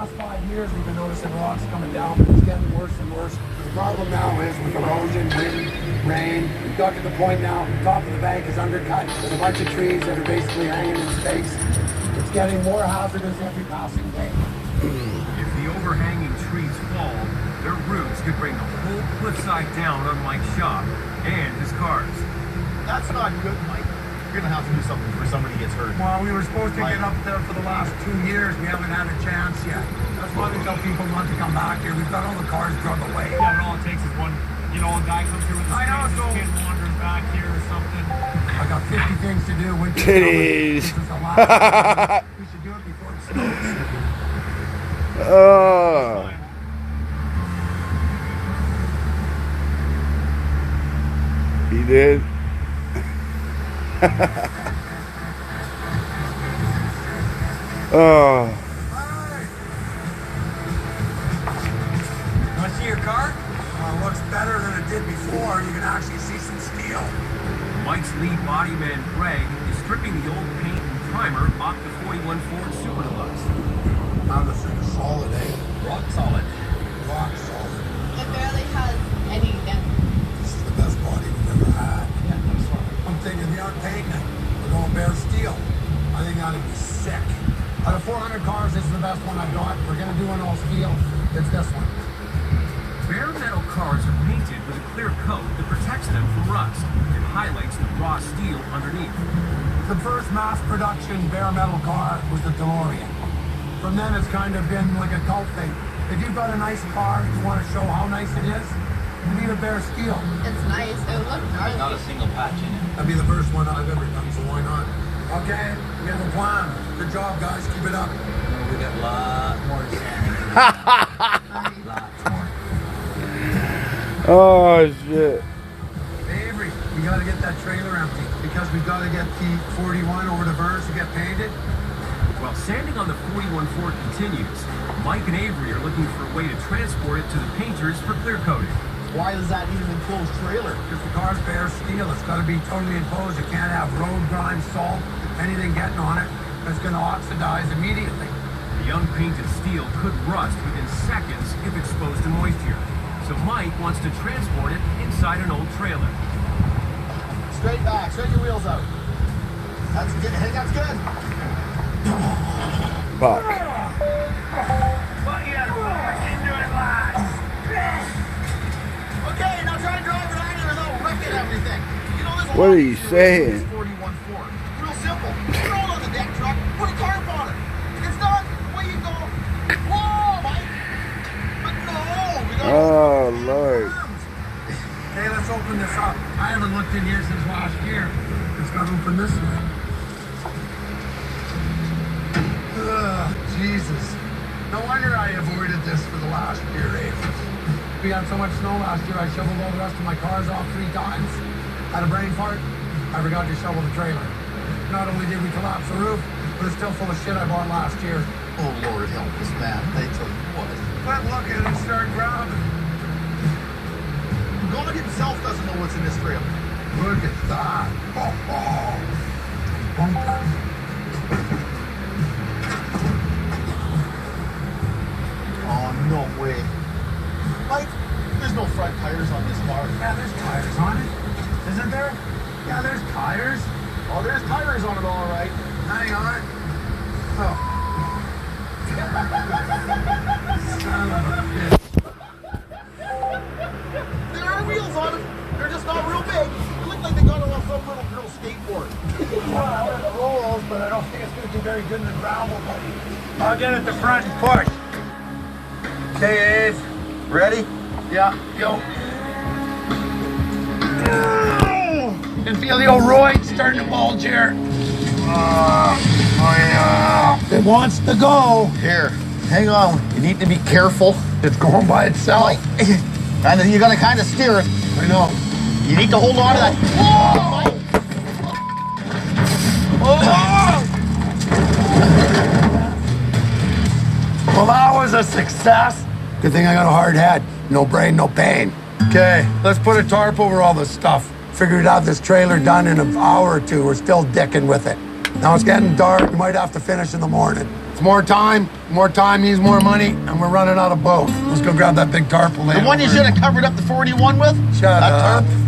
last 5 years, we've been noticing rocks coming down, but it's getting worse and worse. The problem now is with erosion, wind, rain. We've got to the point now, the top of the bank is undercut. There's a bunch of trees that are basically hanging in space. It's getting more hazardous every passing day. If the overhanging trees fall, their roots could bring the whole cliffside down on Mike's shop and his cars. That's not good, Mike. You're gonna have to do something before somebody gets hurt. Well, we were supposed to get up there for the last 2 years. We haven't had a chance yet. That's why we tell people not to come back here. We've got all the cars drug away. Yeah, but all it takes is one, a guy comes here with a kid wandering back here or something. I got 50 things to do. Titties. This is the last. We should do it before it snows. Oh. He did. Oh. Want to see your car? It looks better than it did before. You can actually see some steel. Mike's lead body man, Greg, is stripping the old paint and primer off the 41 Ford Super Deluxe. Now this thing is solid, eh? Rock solid. Rock solid. It barely has any dent. This is the best body we've ever had. Yeah, that's right. I'm thinking we aren't painting it. We're going bare steel. I think that'd be sick. Out of 400 cars, this is the best one I've got. We're going to do an all steel. It's this one. Bare metal cars are painted with a clear coat that protects them from rust and highlights the raw steel underneath. The first mass production bare metal car was the DeLorean. From then it's kind of been like a cult thing. If you've got a nice car, you want to show how nice it is, you need a bare steel. It's nice. It looks gnarly. Not a single patch in it. That'd be the first one I've ever done, so why not? Okay, we have a plan. Good job, guys. Keep it up. We got a lot more to say. Lots more. Oh shit. Hey, Avery, we got to get that trailer empty because we've got to get the 41 over to Burns to get painted. While sanding on the 41 Ford continues, Mike and Avery are looking for a way to transport it to the painters for clear coating. Why does that need an enclosed trailer? Because the car's bare steel, it's got to be totally enclosed. You can't have road grime, salt, anything getting on it. It's going to oxidize immediately. The unpainted steel could rust within seconds if exposed to moisture. So Mike wants to transport it inside an old trailer. Straight back. Straight your wheels out. That's good. Hey, that's good. Fuck. Okay, now try and drive it out of there without wrecking everything. There's a What lot are you to do with saying? this 41 Ford. Real simple. Throw it on the deck truck, put a tarp on it. It's done. Away you go. Whoa, Mike. But no, we got Oh Lord. Okay, let's open this up. I haven't looked in here since last year. It's got to open this way. Ugh, Jesus. No wonder I avoided this for the last year, eh? We had so much snow last year, I shoveled all the rest of my cars off 3 times. Had a brain fart, I forgot to shovel the trailer. Not only did we collapse the roof, but it's still full of shit I bought last year. Oh, Lord help us, man. I tell you what. But look at it, start grabbing. God himself doesn't know what's in this trailer. Look at that. Oh. Bunker. Oh, no way. Mike, there's no front tires on this car. Yeah, there's tires on it. Isn't there? Yeah, there's tires. Oh, there's tires on it, all right. Hang on. Oh. Son of a bitch. There are wheels on it. They're just not real big. They look like they got it off some little girl's skateboard. Well, I want to roll those, but I don't think it's going to do very good in the gravel, buddy. I'll get at the front and push. Okay, Ace. Ready? Yeah, go. And feel the old roid starting to bulge here. Oh, yeah. It wants to go. Here, hang on. You need to be careful. It's going by itself. And you gotta kind of steer it. I know. You need to hold on to that. Whoa, Mike. Well, that was a success. Good thing I got a hard head. No brain, no pain. Okay, let's put a tarp over all this stuff. Figured out this trailer done in an hour or two. We're still dicking with it. Now it's getting dark. We might have to finish in the morning. It's more time means more money, and we're running out of boat. Let's go grab that big tarpaulin. The one you should have covered up the 41 with? Shut That up. tarp?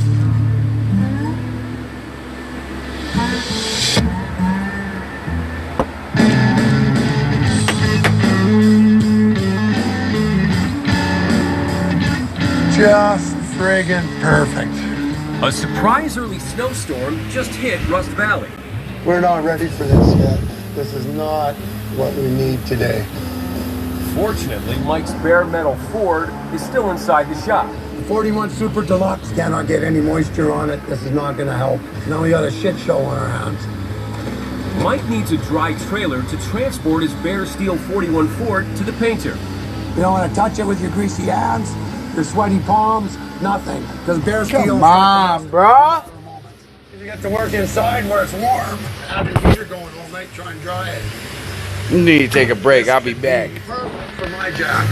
Just friggin' perfect. A surprise early snowstorm just hit Rust Valley. We're not ready for this yet. This is not what we need today. Fortunately, Mike's bare metal Ford is still inside the shop. The 41 Super Deluxe cannot get any moisture on it. This is not gonna help. Now we got a shit show on our hands. Mike needs a dry trailer to transport his bare steel 41 Ford to the painter. You don't want to touch it with your greasy hands, your sweaty palms, nothing. Because bare steel. Come on, bro. You get to work inside where it's warm. Have your heater going all night, try and dry it. You need to take a break. I'll be back. Perfect for my job.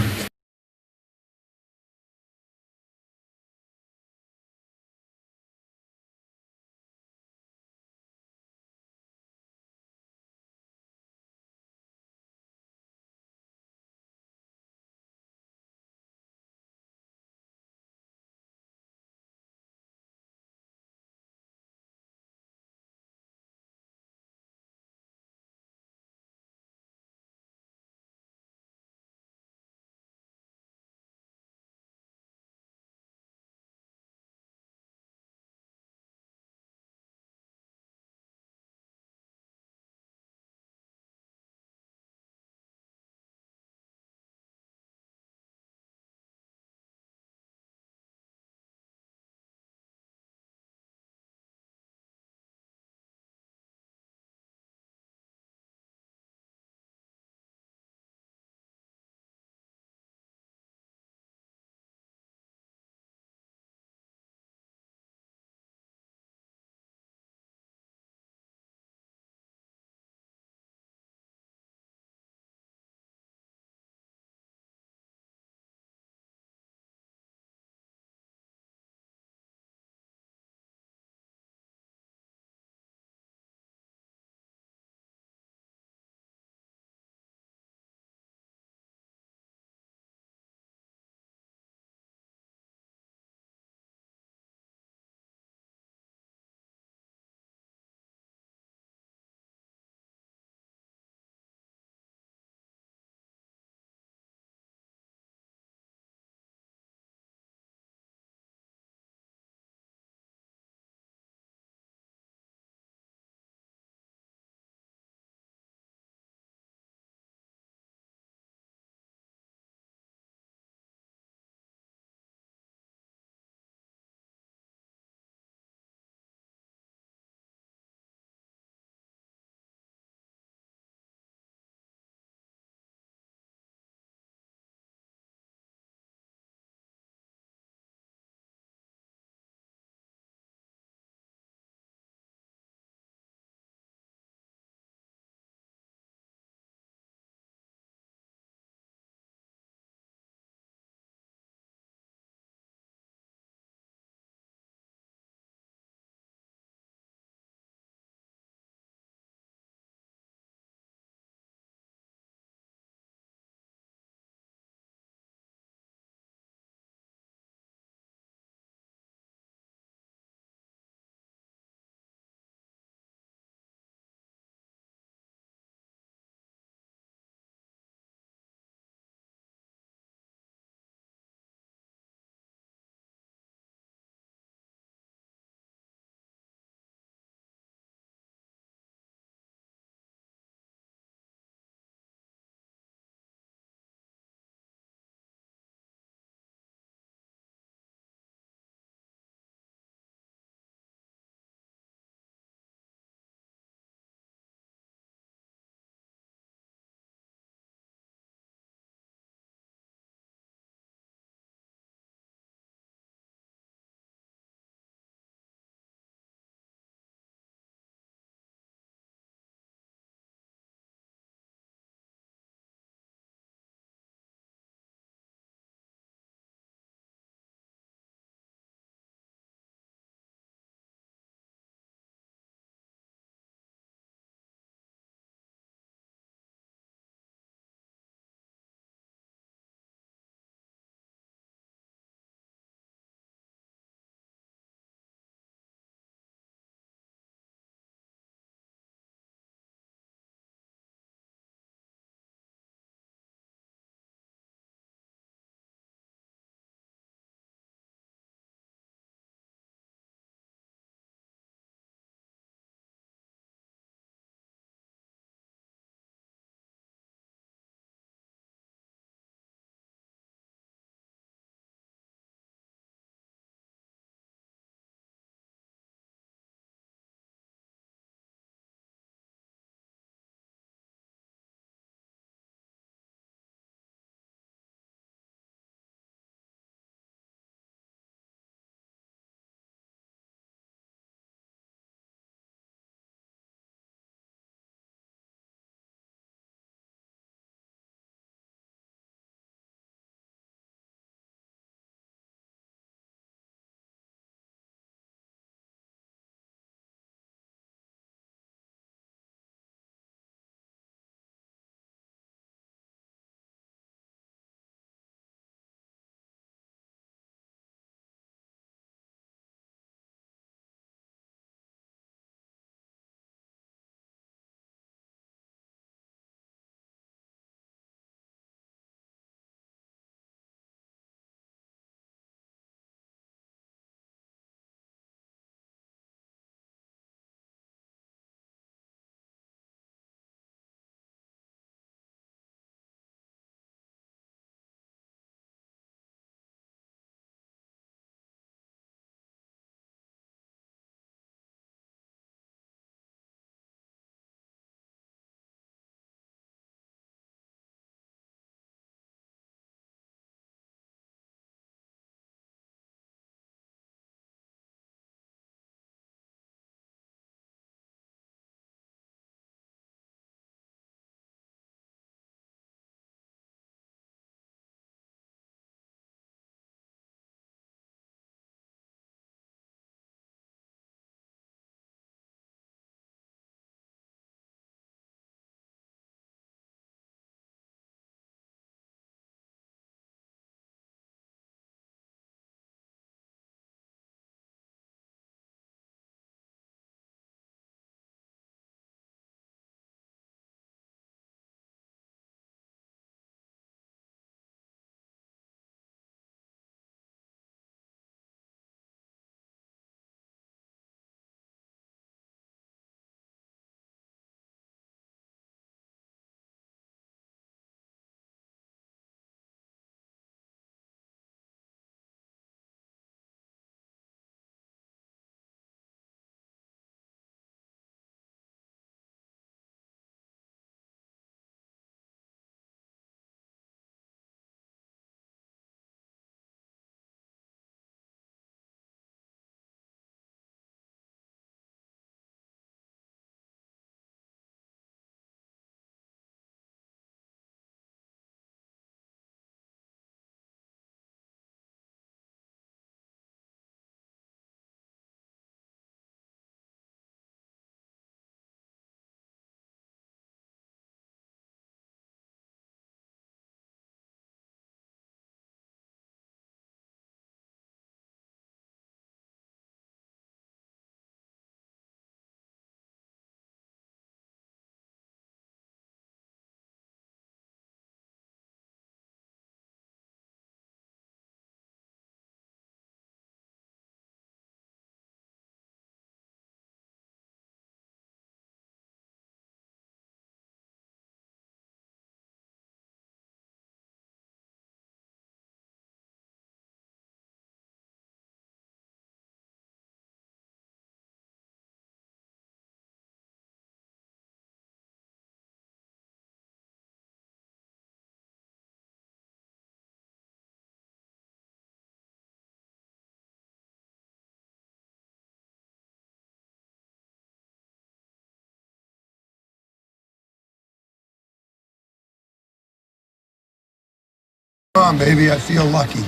on, baby. I feel lucky.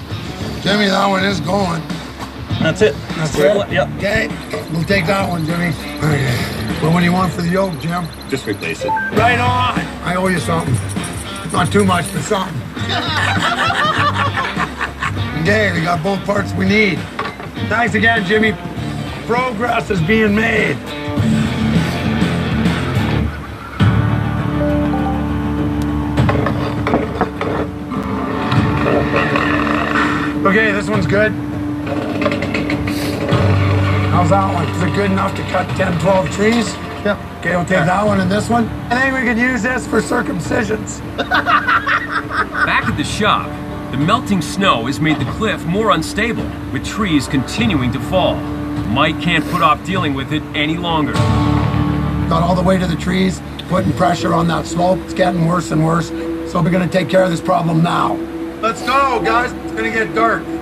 Jimmy, that one is going. That's it. That's Roll it. Yep. Okay, we'll take that one, Jimmy. Okay. Well, what do you want for the yoke, Jim? Just replace it. Right on. I owe you something. Not too much, but something. Okay, we got both parts we need. Thanks again, Jimmy. Progress is being made. Okay, this one's good. How's that one? Is it good enough to cut 10, 12 trees? Yep. Okay, we'll take that one and this one. I think we could use this for circumcisions. Back at the shop, the melting snow has made the cliff more unstable, with trees continuing to fall. Mike can't put off dealing with it any longer. Got all the way to the trees, putting pressure on that slope. It's getting worse and worse. So we're gonna take care of this problem now. Let's go, guys. It's gonna get dark. You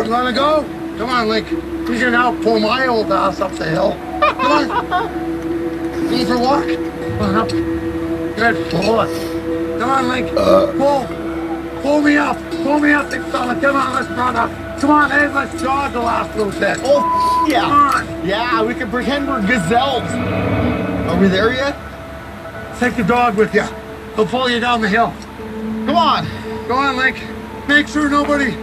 wanna go? Come on, Link. Who's gonna help pull my old ass up the hill? Come on. Going for a walk? Come on up. Good. Pull it. Come on, Link. Pull. Pull me up. Pull me up, big fella. Come on, let's run up. Come on, hey, let's jog the last little bit. Oh, yeah. Come on. Yeah, we can pretend we're gazelles. Are we there yet? Take the dog with you. He'll pull you down the hill. Come on. Go on, Link. Make sure nobody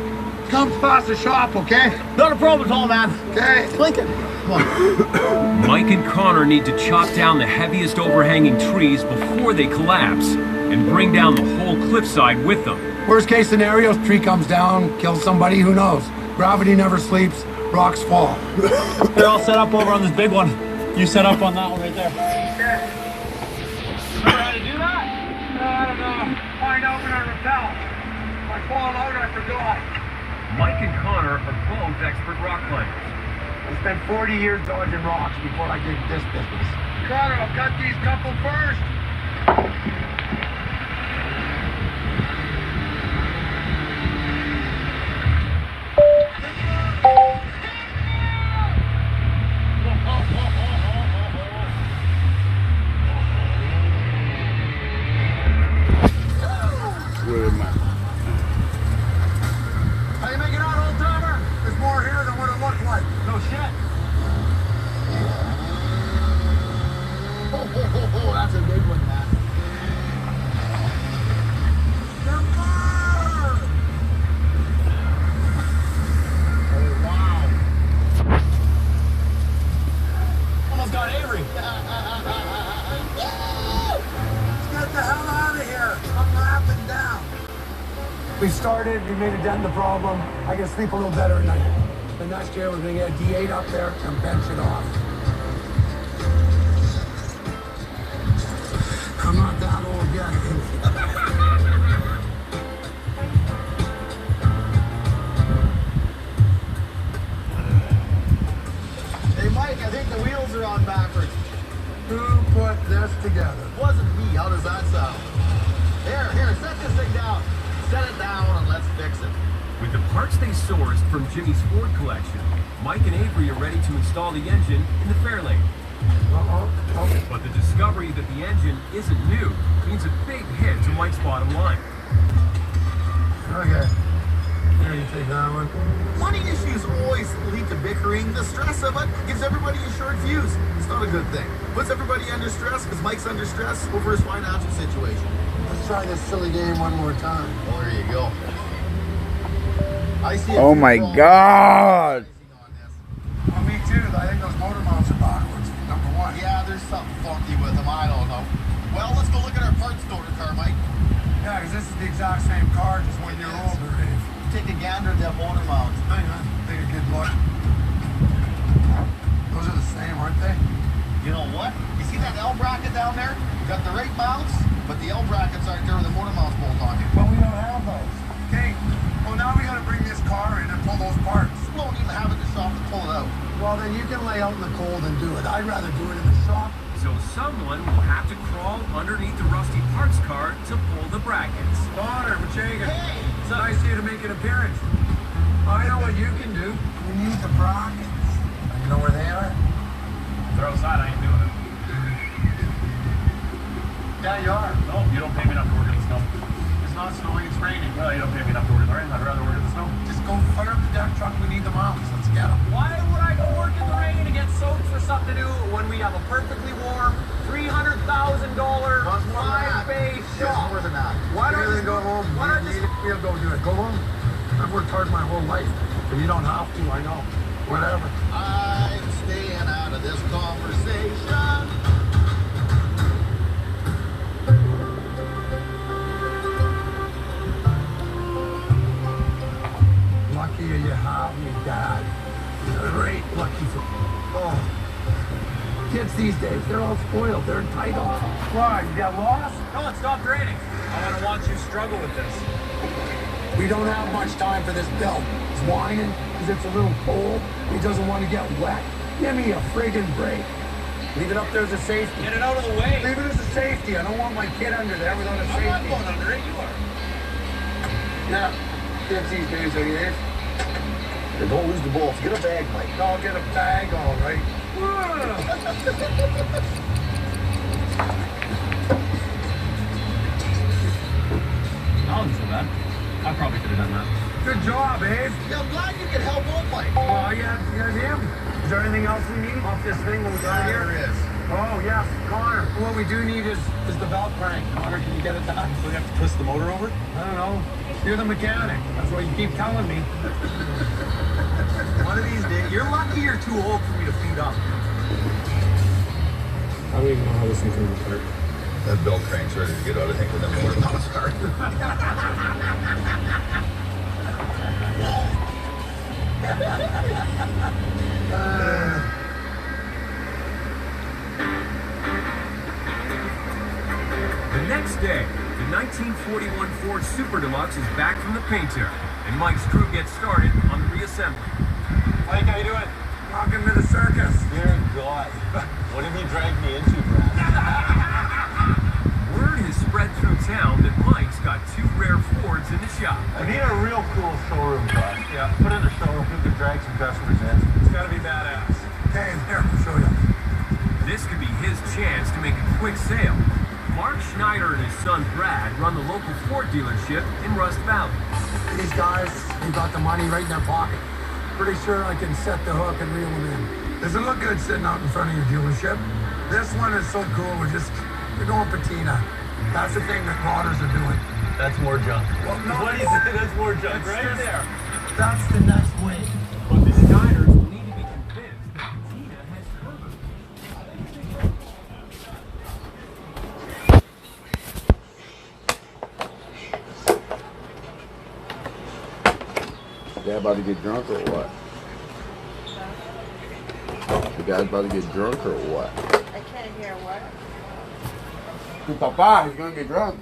comes past the shop, okay? Not a problem at all, man. Okay. Lincoln. Come on. Mike and Connor need to chop down the heaviest overhanging trees before they collapse and bring down the whole cliffside with them. Worst case scenario, tree comes down, kills somebody, who knows? Gravity never sleeps, rocks fall. They're all set up over on this big one. You set up on that one right there. Remember how to do that? No, I don't know. Find out when I rappel. If I fall out, I forgot. Mike and Connor are both expert rock climbers. I spent 40 years dodging rocks before I did this business. Connor, I'll cut these couple first. Where am I? How you making out, old timer? There's more here than what it looked like. No shit. Oh, that's a big one, man. Oh, wow. Almost got Avery. Get the hell out of here. I'm lapping down. We started, we made a dent in the problem. I can sleep a little better at night. The next year, we're going to get a D8 up there and bench it off. I'm not that old yet. Hey, Mike, I think the wheels are on backwards. Who put this together? Wasn't me. How does that sound? Here, set this thing down. Set it down and let's fix it. With the parts they sourced from Jimmy's Ford collection, Mike and Avery are ready to install the engine in the Fairlane. Okay. But the discovery that the engine isn't new means a big hit to Mike's bottom line. Okay. Here, you take that one. Money issues always lead to bickering. The stress of it gives everybody a short fuse. It's not a good thing. Puts everybody under stress because Mike's under stress over his financial situation. Let's try this silly game one more time. Well, there you go. I see. Oh my God. Well, me too. I think those motor mounts are backwards. Number one. Yeah, there's something funky with them. I don't know. Well, let's go look at our parts store car, Mike. Yeah, because this is the exact same car, just 1 year older, Dave. Take a gander at that motor mount. Hang on. Take a good look. Those are the same, aren't they? You know what? You see that L bracket down there? Got the right mounts, but the L brackets aren't there with the motor mounts bolt on it. But we don't have those. Okay. Well, now we got to bring this car in and pull those parts. We won't even have it in the shop to pull it out. Well, then you can lay out in the cold and do it. I'd rather do it in the shop. So someone will have to crawl underneath the rusty parts car to pull the brackets. Connor, Machagan. Hey! It's nice of you to make an appearance. I know what you can do. We need the brackets. You know where they are? They're outside, I ain't doing it. Yeah, you are. No, you don't pay me enough to work in this company. It's not snowing, it's raining. Well, you don't pay me enough to work in the rain. I'd rather work in the snow. Just go fire up the deck truck. We need the mounts. Let's get them. Why would I go work in the rain and get soaked for something to do when we have a perfectly warm $300,000 5-bay It's shop? more than that. Why don't you go home? Why don't you We'll go do it. Go home. I've worked hard my whole life. If you don't have to, I know. Whatever. I'm staying out of this conversation. Lucky you have me, Dad. Great lucky for. Oh. Kids these days, they're all spoiled. They're entitled. Why? You got lost? No, it stopped raining. I don't want you to struggle with this. We don't have much time for this Bill. He's whining because it's a little cold. He doesn't want to get wet. Give me a friggin' break. Leave it up there as a safety. Get it out of the way. Leave it as a safety. I don't want my kid under there without a I'm safety. not going under it. You are. Yeah. Kids these days are years. Don't lose the bolts. Get a bag, Mike. I'll get a bag, all right. That wasn't so bad. I probably could have done that. Good job, Abe. Yeah, I'm glad you could help out, Mike. Well, you have him. Is there anything else we need off this thing when we got here? There is. Oh, yes, Connor. What we do need is the belt crank. Connor, can you get it done? So we have to twist the motor over? I don't know. You're the mechanic. That's what you keep telling me. One of these days, you're lucky you're too old for me to feed up. I don't even know how this thing comes apart. That belt crank's ready to get out of here with them motor mounts are. The next day, the 1941 Ford Super Deluxe is back from the painter, and Mike's crew gets started on the reassembly. Mike, how you doing? Welcome to the circus. Dear God. What have you dragged me into, Brad? Word has spread through town that Mike's got 2 rare Fords in the shop. I need a real cool showroom car. Yeah, put in a showroom. We could drag some customers in. It's got to be badass. Okay, here, I'll show you. This could be his chance to make a quick sale. Mark Schneider and his son Brad run the local Ford dealership in Rust Valley. These guys, they got the money right in their pocket. Pretty sure I can set the hook and reel them in. Does it look good sitting out in front of your dealership? This one is so cool. We're going patina. That's the thing that rodders are doing. That's more junk. Well, no, What do you say? That's more junk right just- there. That's the next wave. But the Schneiders will need to be convinced that patina has purpose. The guy about to get drunk or what? The guy's about to get drunk or what? I can't hear what. Papa, he's gonna get drunk.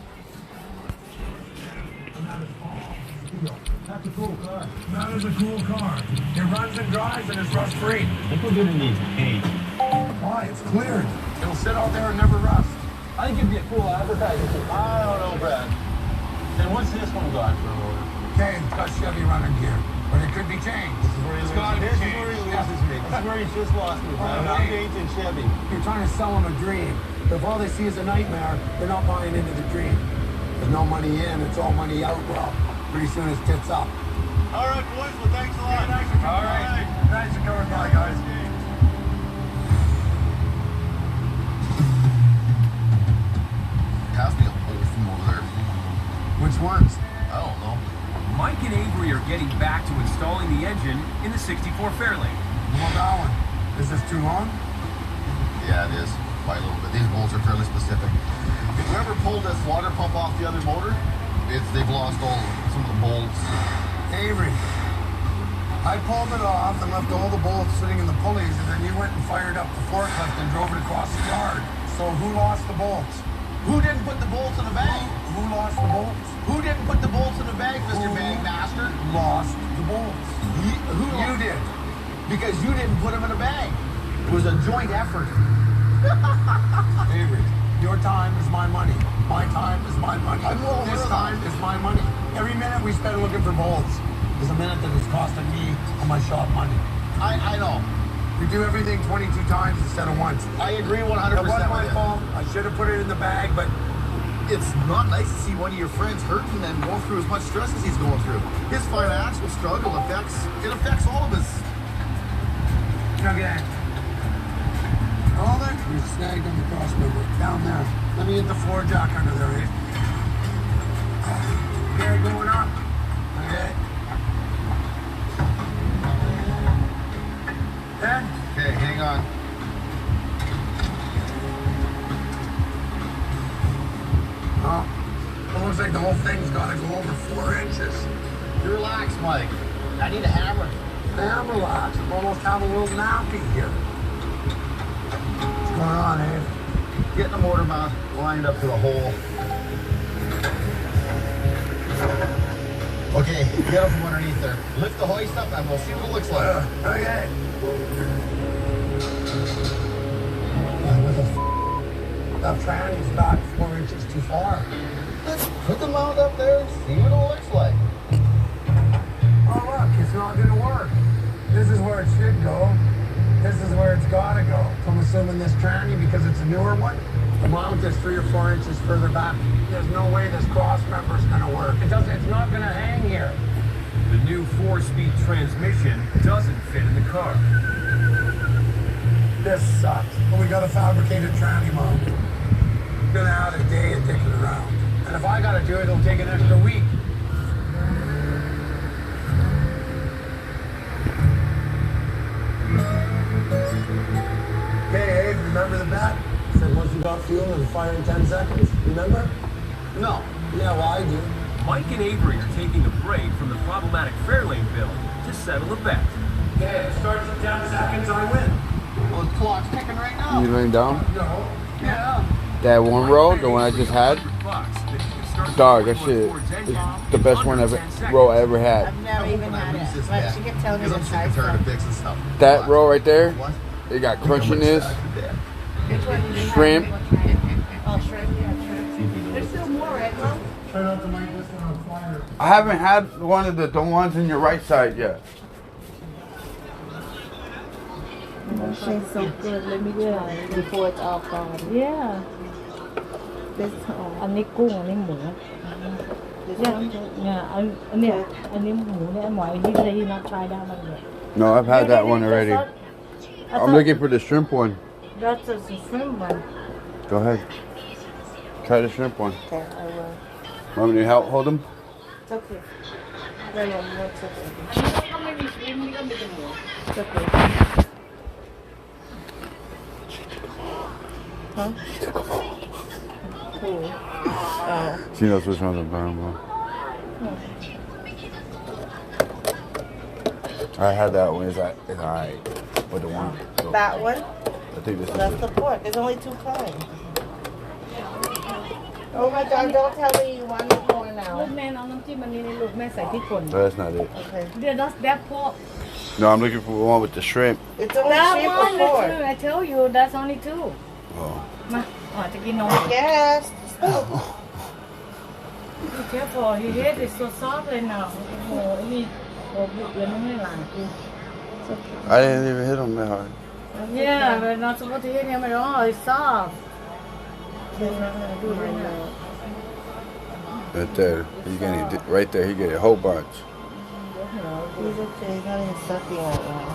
That's a cool car. That is a cool car. It runs and drives and it's rust free. Look what good it needs paint. Why? It's cleared. It'll sit out there and never rust. I think it'd be a cool advertising. I don't know, Brad. And what's this one got for a motor? Okay, it's got Chevy running gear, but it could be changed. This is where he loses me. This is where he's just lost me, Brad. I'm painting Chevy. You're trying to sell them a dream. If all they see is a nightmare, they're not buying into the dream. There's no money in, it's all money out. Well, pretty soon it's tits up. All right, boys. Well, thanks a lot. Thanks for coming by. Thanks for coming by, guys. Pass me a whole from over there. Which ones? I don't know. Mike and Avery are getting back to installing the engine in the 64 Fairlane. Well, that one. Is this too long? Yeah, it is. By a little bit. These bolts are fairly specific. If you ever pulled this water pump off the other motor, they've lost some of the bolts. Avery, I pulled it off and left all the bolts sitting in the pulleys, and then you went and fired up the forklift and drove it across the yard. So who lost the bolts? Who didn't put the bolts in the bag? Who lost the bolts? Who didn't put the bolts in the bag, Mr. Who Bagmaster? lost the bolts? Who You did. Because you didn't put them in a bag. It was a joint effort. Avery, your time is my money. My time is my money. I'm well aware This of time is my money. Every minute we spend looking for bolts is a minute that is costing me and my shop money. I know. We do everything 22 times instead of once. I agree 100% It wasn't my with you. fault. I should have put it in the bag, but it's not nice to see one of your friends hurting and going through as much stress as he's going through. His financial struggle affects all of us. Okay. Hold it. You're snagged on the crossmember. Down there. Let me hit the floor jack under there, eh? Okay, going up. Okay. Ed? Okay, hang on. Oh. It looks like the whole thing's got to go over 4 inches. You relax, Mike. I need a hammer. Damn, relax. I'm almost having a little nappy here. What's going on, eh? Getting the motor mount lined up to the hole. Okay, get up from underneath there. Lift the hoist up and we'll see what it looks like. Okay. That tranny's back 4 inches too far. Let's put the mount up there and see what it looks like. Oh, look, it's not going to work. This is where it should go. This is where it's got to go. So I'm assuming this tranny, because it's a newer one, the mount is 3 or 4 inches further back. There's no way this cross member is going to work. It's not going to hang here. The new 4-speed transmission doesn't fit in the car. This sucks. But we got a fabricated tranny mount. Gonna add a day of dicking around. And if I gotta do it, it'll take an extra week. Okay, Abe, remember the bet? Said once you got fuel, it'll fire in 10 seconds. Remember? No. Yeah, well, I do. Mike and Avery are taking a break from the problematic Fairlane build to settle a bet. Okay, if it starts in 10 seconds, I win. Well, the clock's ticking right now. You laying down? No. Yeah. That one row, the one I just had, dog, that shit is the best row I ever had. I've never even had it. But she kept telling me Because the I'm sick and size tired of stuff. fixing stuff. That row right there, What? it got crunchiness, Which one did you have? shrimp. Oh, shrimp, yeah, shrimp. There's still more, right, Mom? Try not to light this one on fire. I haven't had one of the ones in your right side yet. Tastes so good. Let me try before it's all gone. Yeah. This อันนี้กุ้งอันนี้หมูเนี่ยอันนี้หมูเนี่ยหมอยที่ได้ยินนักทายได้มันเนี่ย No, I've had that one already. I'm looking for the shrimp one. That's a shrimp one. Go ahead. Try the shrimp one. Okay, I will. Want me to help hold them? It's okay. Very well, it's okay. It's okay. Huh? Cool. Oh. She knows which one's the bottom one. I had that one. It's alright. But the one. So That one? I think this is That's it. the pork. There's only 2 kinds. Oh my God, don't tell me you want it more ลู now. กแม่น้องน้ำจิ้มอันนี้ในลูกแม่ใส่ที่ป่น No, that's not it. Okay. That's that pork. No, I'm looking for the one with the shrimp. It's only That shrimp one, or pork. I tell you, that's only 2. Oh. มาอ๋อจะกินนม Yes. Be careful, he hate it so soft right now. โอ้โหนี่โอ้บุกเลยไม่ให้หลานกู I didn't even hit him that hard. Yeah, we're not supposed to hit him at all. It's soft. He's not gonna do it right now. Right there. He getting right there. He get a whole bunch. He's okay. He's not even sucking right now.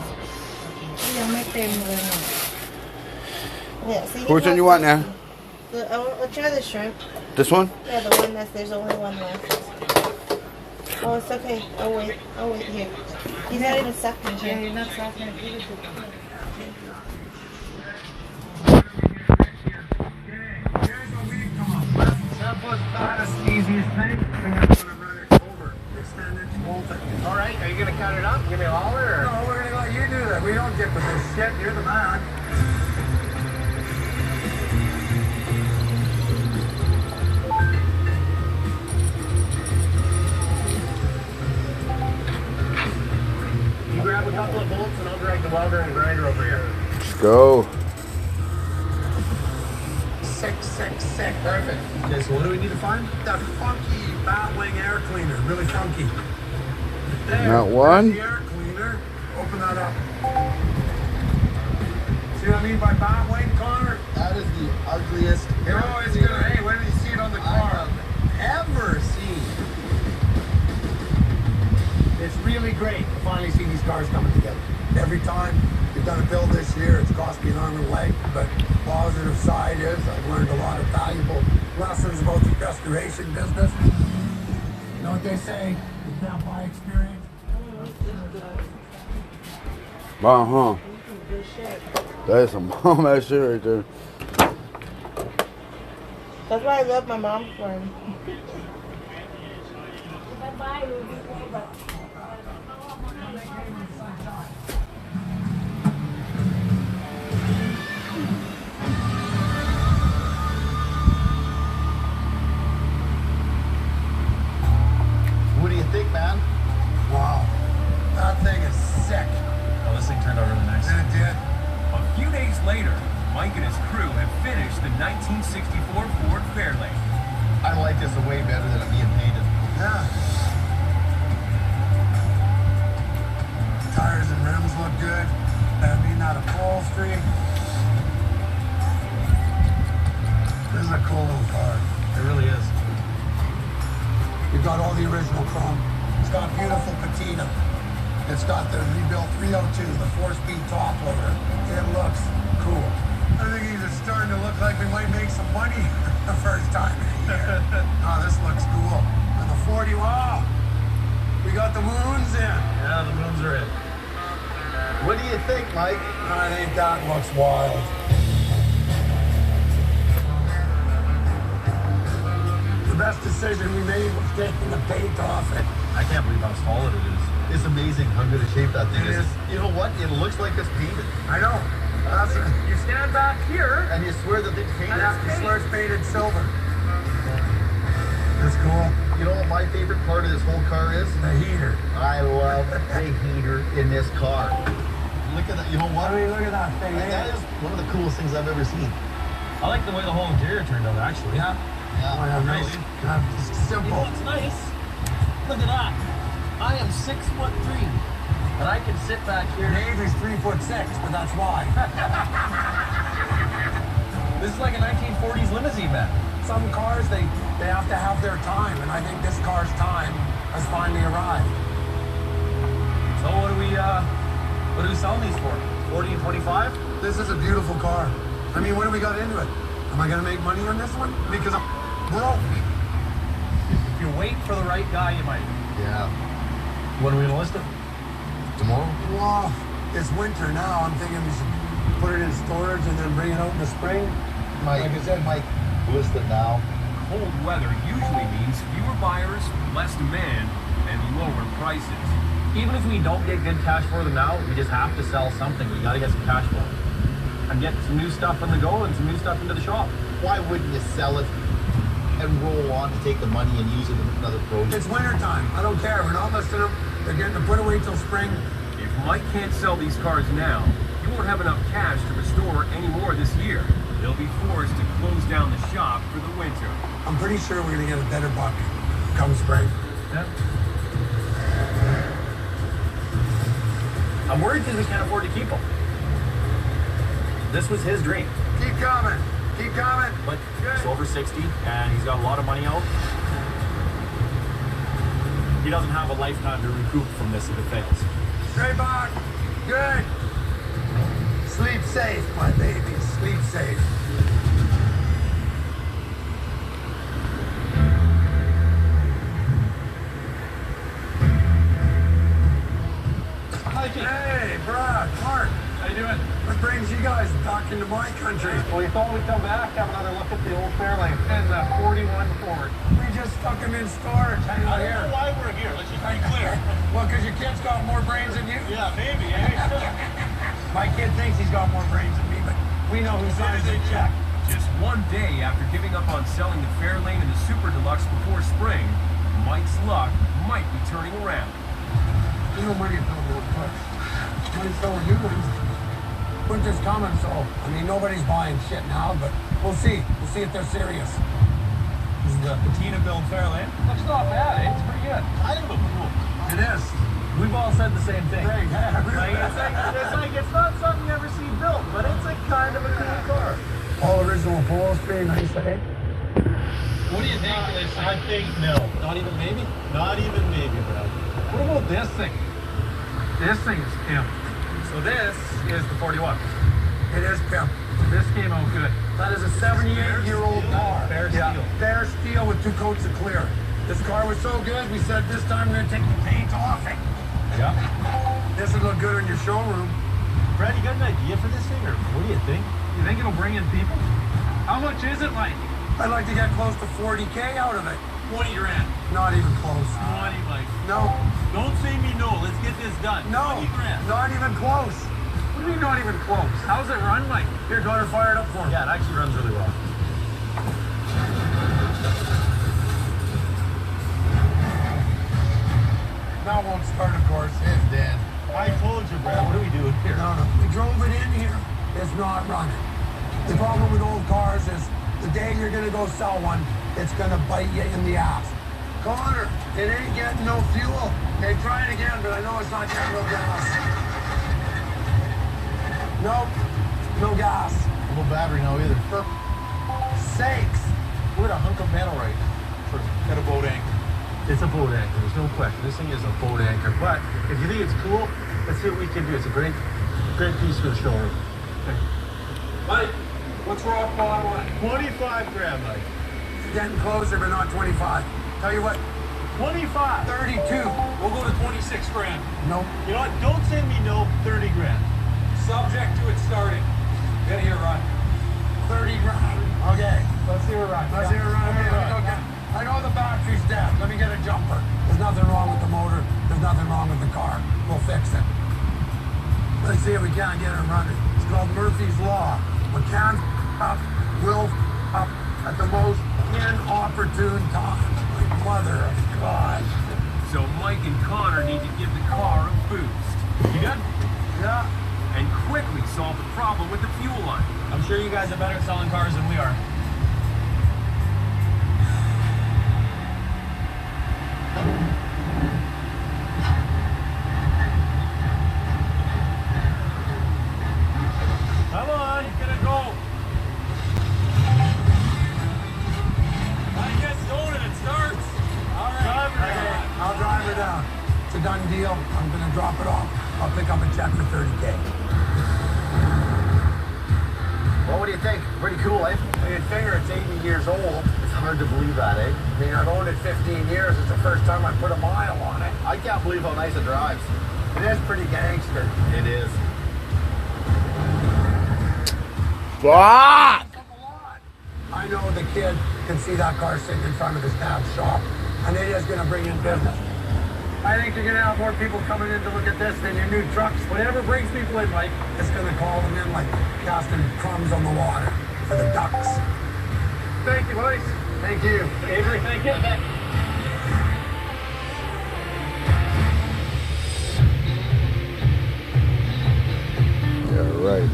ยังไม่เต็มเลยนะ Yeah, see, Which one you want now? I'll try the shrimp. This one? Yeah, the one there's only one left. Oh, it's okay. I'll wait here. He's not even sucking Yeah, here. he's not sucking. Give it to him. Easiest thing. We're gonna run it over, extend it, bolt it. All right, are you going to cut it up? Give me a holler? Or? No, we're gonna let you do that. We don't get with this shit. You're the man. You grab a couple of bolts and I'll drag the welder and grinder over here. Let's go. 666. Perfect. Okay, so what do we need to find? That funky Batwing air cleaner. Really funky. There. Not one? The air cleaner. Open that up. See what I mean by Batwing, Connor? That is the ugliest. You're always gonna, hey, when did you see it on the car? really great to finally see these cars coming together. Every time we've done a build this year, it's cost me an arm and a leg, but positive side is I've learned a lot of valuable lessons about the restoration business. You know what they say, you can't buy experience. Uh-huh. That is some bomb ass shit right there. That's why I love my mom's friend. What do you think, man? Wow, that thing is sick. Oh, this thing turned out really nice. And it did. A few days later, Mike and his crew have finished the 1964 Ford Fairlane. I like this way better than it being painted. Yeah. Tires and rims look good. I mean, not upholstery. This is a cool little car. It really is. You've got all the original chrome. It's got beautiful patina. It's got the rebuilt 302, the 4-speed top loader. It looks cool. I think he's just starting to look like we might make some money the first time in a year. Oh, this looks cool. And the 40, wow. We got the wounds in. Yeah, the moons are in. What do you think, Mike? I think that looks wild. The best decision we made was taking the paint off it. I can't believe how solid it is. It's amazing how good a shape that thing It is. is. You know what? It looks like it's painted. I know. That's it. You stand back here, And you swear the thing's painted. I swear it's painted silver. That's cool. You know what my favorite part of this whole car is? The heater. I love the heater in this car. Look at that. You know what? I mean, look at that thing. That is one of the coolest things I've ever seen. I like the way the whole interior turned out, actually. Yeah. Yeah. Oh, yeah, nice. Just simple. What's nice? Look at that. I am 6'3", and I can sit back here. Dave is 3'6", but that's why. This is like a 1940s limousine, man. Some cars, they have to have their time, and I think this car's time has finally arrived. So what are we selling these for? 40 and 25? This is a beautiful car. I mean, what do we got into it? Am I gonna make money on this one? Because I'm broke. If you wait for the right guy, you might. Yeah. When are we gonna list it? Tomorrow? Well, it's winter now. I'm thinking we should put it in storage and then bring it out in the spring. Mike, Like I said, Mike, list it now. cold weather usually means fewer buyers, less demand, and lower prices. Even if we don't get good cash for them now, we just have to sell something. We gotta get some cash flow. And get some new stuff on the go and some new stuff into the shop. Why wouldn't you sell it and roll on to take the money and use it in another project? it's winter time. I don't care. We're not listing them. They're getting to put away till spring. If Mike can't sell these cars now, he won't have enough cash to restore any more this year. He'll be forced to close down the shop for the winter. I'm pretty sure we're gonna get a better buck come spring. Yeah. I'm worried because we can't afford to keep them. This was his dream, Keep coming. Keep coming. but he's over 60 and he's got a lot of money out. He doesn't have a lifetime to recoup from this if it fails. Straight back. Good. Sleep safe, my baby. Sleep safe. Hi, Jake. Hey, Brad, Mark. How you doing? What brings you guys back into my country? Well, we thought we'd come back, have another look at the old Fairlane and the 41 Ford. We just stuck him in storage. Hang on here. why we're here. Let's just be clear. Well, because your kid's got more brains than you. Yeah, maybe, eh? My kid thinks he's got more brains than me, but we know who signs the check. Just one day after giving up on selling the Fairlane and the Super Deluxe before spring, Mike's luck might be turning around. You know, money don't work quick. Money's so new ones. Winter's coming, so I mean nobody's buying shit now, but we'll see. We'll see if they're serious. This is the patina build Fairlane. Looks not bad, eh? It's pretty good. I think it looks cool. It is. We've all said the same thing. Hey, Like, it's not something you ever see built, but it's a kind of a cool car. all original upholstery, nice, eh? What do you think of this? I think no. Not even maybe? Not even maybe, bro. What about this thing? This thing is pimp. So this is the 41. It is pimp. This came out good. That is a 78-year-old car. Bare steel. Bare steel with 2 coats of clear. This car was so good, we said this time we're going to take the paint off it. Yeah. This would look good in your showroom. Brad, you got an idea for this thing, or what do you think? You think it'll bring in people? How much is it like? I'd like to get close to 40K out of it. 20 grand. Not even close. 20, Mike. No, Don't say me no. Let's get this done. no, 20 grand. not even close. What do you mean not even close? How's it run like? Here, daughter, fire it up for me. Yeah, it actually runs really well. Now it won't start, of course. It's dead. I told you, Brad. What are we doing here? No, no. We drove it in here. It's not running. The problem with old cars is the day you're going to go sell one, it's going to bite you in the ass. Connor, it ain't getting no fuel. Hey, try it again, but I know it's not getting no gas. Nope, no gas. No battery now either. For sakes. We're at a hunk of metal right at a boat anchor. It's a boat anchor. There's no question. This thing is a boat anchor. But if you think it's cool, let's see what we can do. It's a great piece for the showroom. Mike, what's wrong with bottom line? 25 grand, Mike. It's getting closer, but not 25. Tell you what, 25. 32. We'll go to 26 grand. Nope. You know what? Don't send me no 30 grand. Subject to it starting. Get here, Rod. 30 grand. Okay. Let's see what runs. Let's hear it run. Okay, let me go get. I know the battery's dead. Let me get a jumper. There's nothing wrong with the motor. There's nothing wrong with the car. We'll fix it. Let's see if we can't get it running. It's called Murphy's Law. What can up will up at the most inopportune time. Like mother of God. So Mike and Connor need to give the car a boost. You good? Yeah. And quickly solve the problem with the fuel line. I'm sure you guys are better at selling cars than we are. Come on. Get it go. I get going and it starts. All right. Okay, I'll drive her down. It's a done deal. I'm gonna drop it off. I'll pick up a check for 30K. Well, what do you think? Pretty cool, eh? You'd figure it's 80 years old. It's hard to believe that, eh? I mean, I've owned it 15 years. It's the first time I put a mile on it. I can't believe how nice it drives. It is pretty gangster. It is. Fuck! I know the kid can see that car sitting in front of his dad's shop, and it is going to bring in business. I think you're going to have more people coming in to look at this than your new trucks. Whatever brings people in, Mike, it's going to call them in like casting crumbs on the water for the ducks. Thank you, boys. Thank you. Avery, thank you. Yeah, right.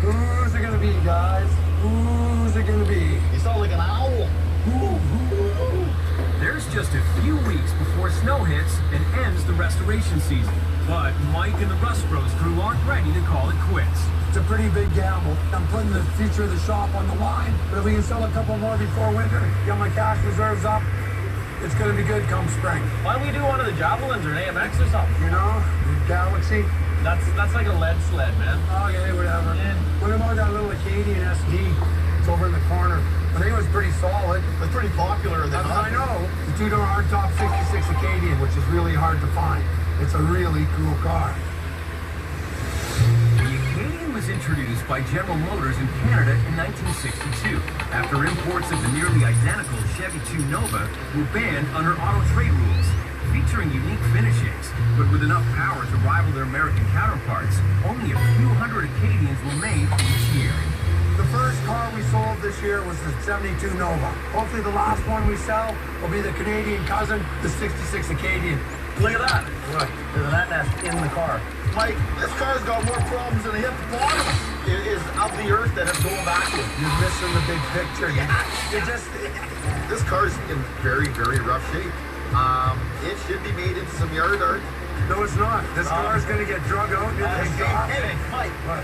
Who's it going to be, guys? Who's it going to be? You sound like an owl. There's just a few weeks before snow hits and ends the restoration season. But Mike and the Rust Bros crew aren't ready to call it quits. It's a pretty big gamble. I'm putting the future of the shop on the line. But if we can sell a couple more before winter, get my cash reserves up, it's going to be good come spring. Why don't we do one of the Javelins or an AMX or something? You know, Galaxy. That's like a lead sled, man. Okay, whatever. Yeah. What about that little Acadian SD? It's over in the corner. I think it was pretty solid. It's pretty popular. I know. The two-door hardtop 66 Acadian, which is really hard to find. It's a really cool car. The Acadian was introduced by General Motors in Canada in 1962 after imports of the nearly identical Chevy 2 Nova were banned under auto trade rules. Featuring unique finishings, but with enough power to rival their American counterparts, only a few hundred Acadians were made each year. The first car we sold this year was the 72 Nova. Hopefully the last one we sell will be the Canadian cousin, the 66 Acadian. Look at that. What? There's an nest in the car. Mike, this car's got more problems than a hippopotamus. It is of the earth that it's going backwards. You're missing the big picture. This car's in very, very rough shape. It should be made into some yard art. No, it's not. This car's gonna get drug out into the shop. Hey, Mike. What?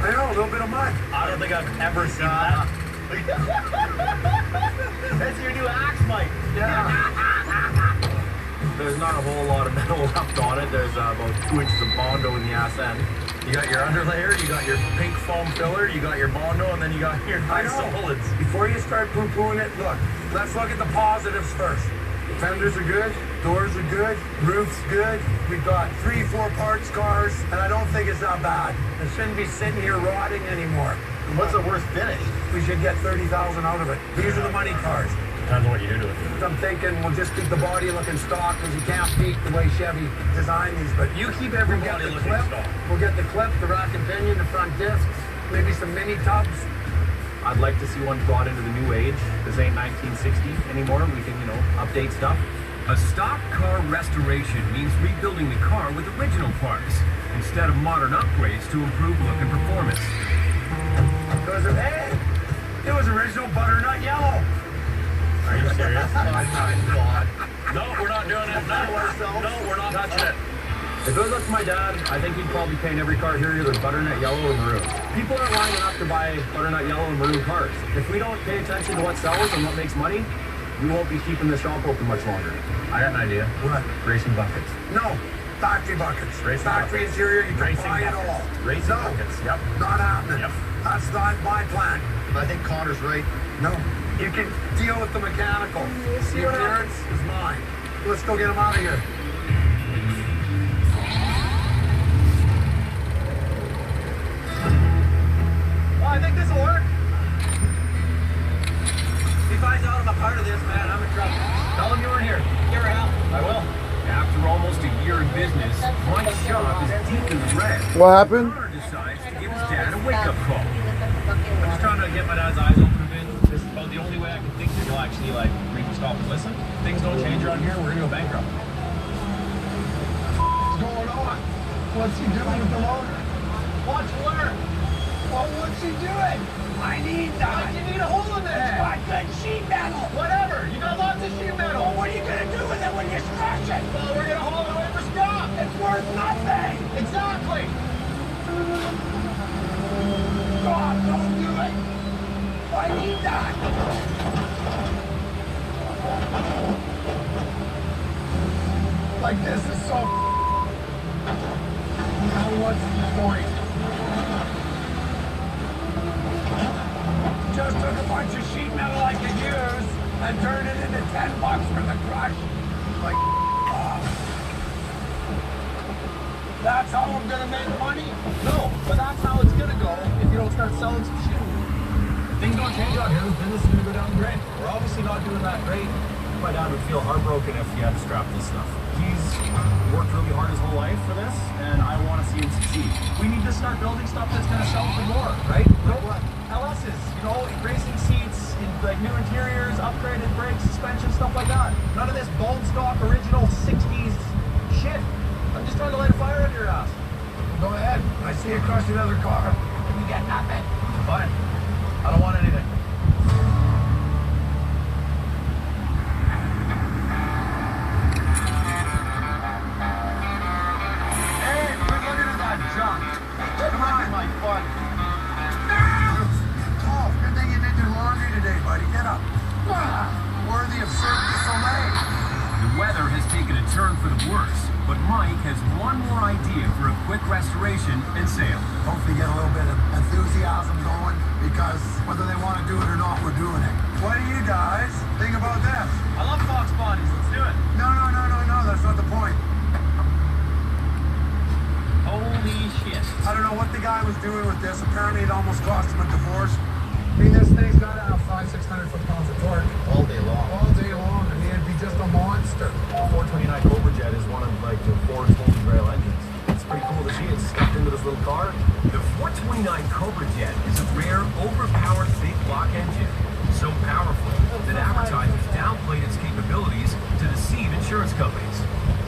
I know, a little bit of mud. I don't think I've ever seen that. That's your new axe, Mike. Yeah. There's not a whole lot of metal left on it. There's about 2 inches of Bondo in the ass end. You got your underlayer, you got your pink foam filler, you got your Bondo, and then you got your I nice know. solids. Before you start poo-pooing it, look. Let's look at the positives first. Fenders are good, doors are good, roof's good. We've got 3-4 parts cars, and I don't think it's that bad. It shouldn't be sitting here rotting anymore. What's the worst finish? We should get 30,000 out of it. These are the money cars. Depends on what you do to it. I'm thinking we'll just keep the body looking stock because you can't beat the way Chevy designed these. But You keep every we'll get body the looking clip. stock. We'll get the clip, the rack and pinion, the front discs, maybe some mini tubs. I'd like to see one brought into the new age. This ain't 1960 anymore. We can, update stuff. A stock car restoration means rebuilding the car with original parts instead of modern upgrades to improve look and performance. It was original butternut yellow. Are you serious? Oh my God. No, we're not doing it. No, we're not touching it. If it was up to my dad, I think he'd probably paint every car here either butternut yellow or maroon. People are lining up to buy butternut yellow and maroon cars. If we don't pay attention to what sells and what makes money, we won't be keeping the shop open much longer. I got an idea. What? Racing buckets. No. Factory buckets. Racing Factory buckets. interior, you can Racing buy it buckets. all. Racing no. buckets. Yep. Not happening. Yep. That's not my plan. I think Connor's right. No. You can deal with the mechanical. The appearance is mine. Let's go get him out of here. Well, I think this will work. If he finds out I'm a part of this, man, I'm in trouble. Tell him you were here. Give her help. I will. After almost a year in business, Mike's shop is deep in the red. What happened? Connor decides to give his dad a wake-up call. I'm just trying to get my dad's eyes open a bit. This is about the only way I can think that he'll actually make me stop and listen. Things don't change around here, we're gonna go bankrupt. What's going on? What's he doing with the loader? Watch where? Well, what's he doing? I need that. You need a hole in the head. I got sheet metal. Whatever. You got lots of sheet metal. Well, what are you gonna do with it when you scratch it? Well, we're gonna haul it away for scrap. It's worth nothing. Exactly. God, don't do it. I need that. Like this is so. Now what's the point? Just took a bunch of sheet metal I could use and turned it into $10 for the crush. Like, that's how I'm gonna make money? No, but that's how it's gonna go if you don't start selling some shit. Things don't change out here. Business is gonna go down the drain. We're obviously not doing that great. My dad would feel heartbroken if he had to scrap this stuff. He's worked really hard his whole life for this, and I want to see him succeed. We need to start building stuff that's gonna sell for more, right? Like what? LS's, racing seats, new interiors, upgraded brakes, suspension, stuff like that. None of this bone stock original 60s shit. I'm just trying to light a fire under your ass. Go ahead. I see you crush another car. You get nothing. Fine. I don't want anything. Hey, quit looking at that junk. Come on. My fun. Oh, good thing you did your laundry today, buddy. Get up. Worthy of Cirque du Soleil. The weather has taken a turn for the worse, but Mike has one more idea for a quick restoration and sale. Hopefully get a little bit of enthusiasm going, because whether they want to do it or not, we're doing it. What do you guys think about this? I love Fox bodies. Let's do it. No, that's not the point. Holy shit. I don't know what the guy was doing with this. Apparently it almost cost him a divorce. I mean, this thing's got to have 500-600 foot-pounds of torque. All day long. All day long. I mean, it'd be just a monster. The 429 Cobra Jet is one of the Ford's holy grail engines. It's pretty cool to see it stuck into this little car. The 429 Cobra Jet is a rare, overpowered big block engine. So powerful that advertisers downplayed its capabilities to deceive insurance companies.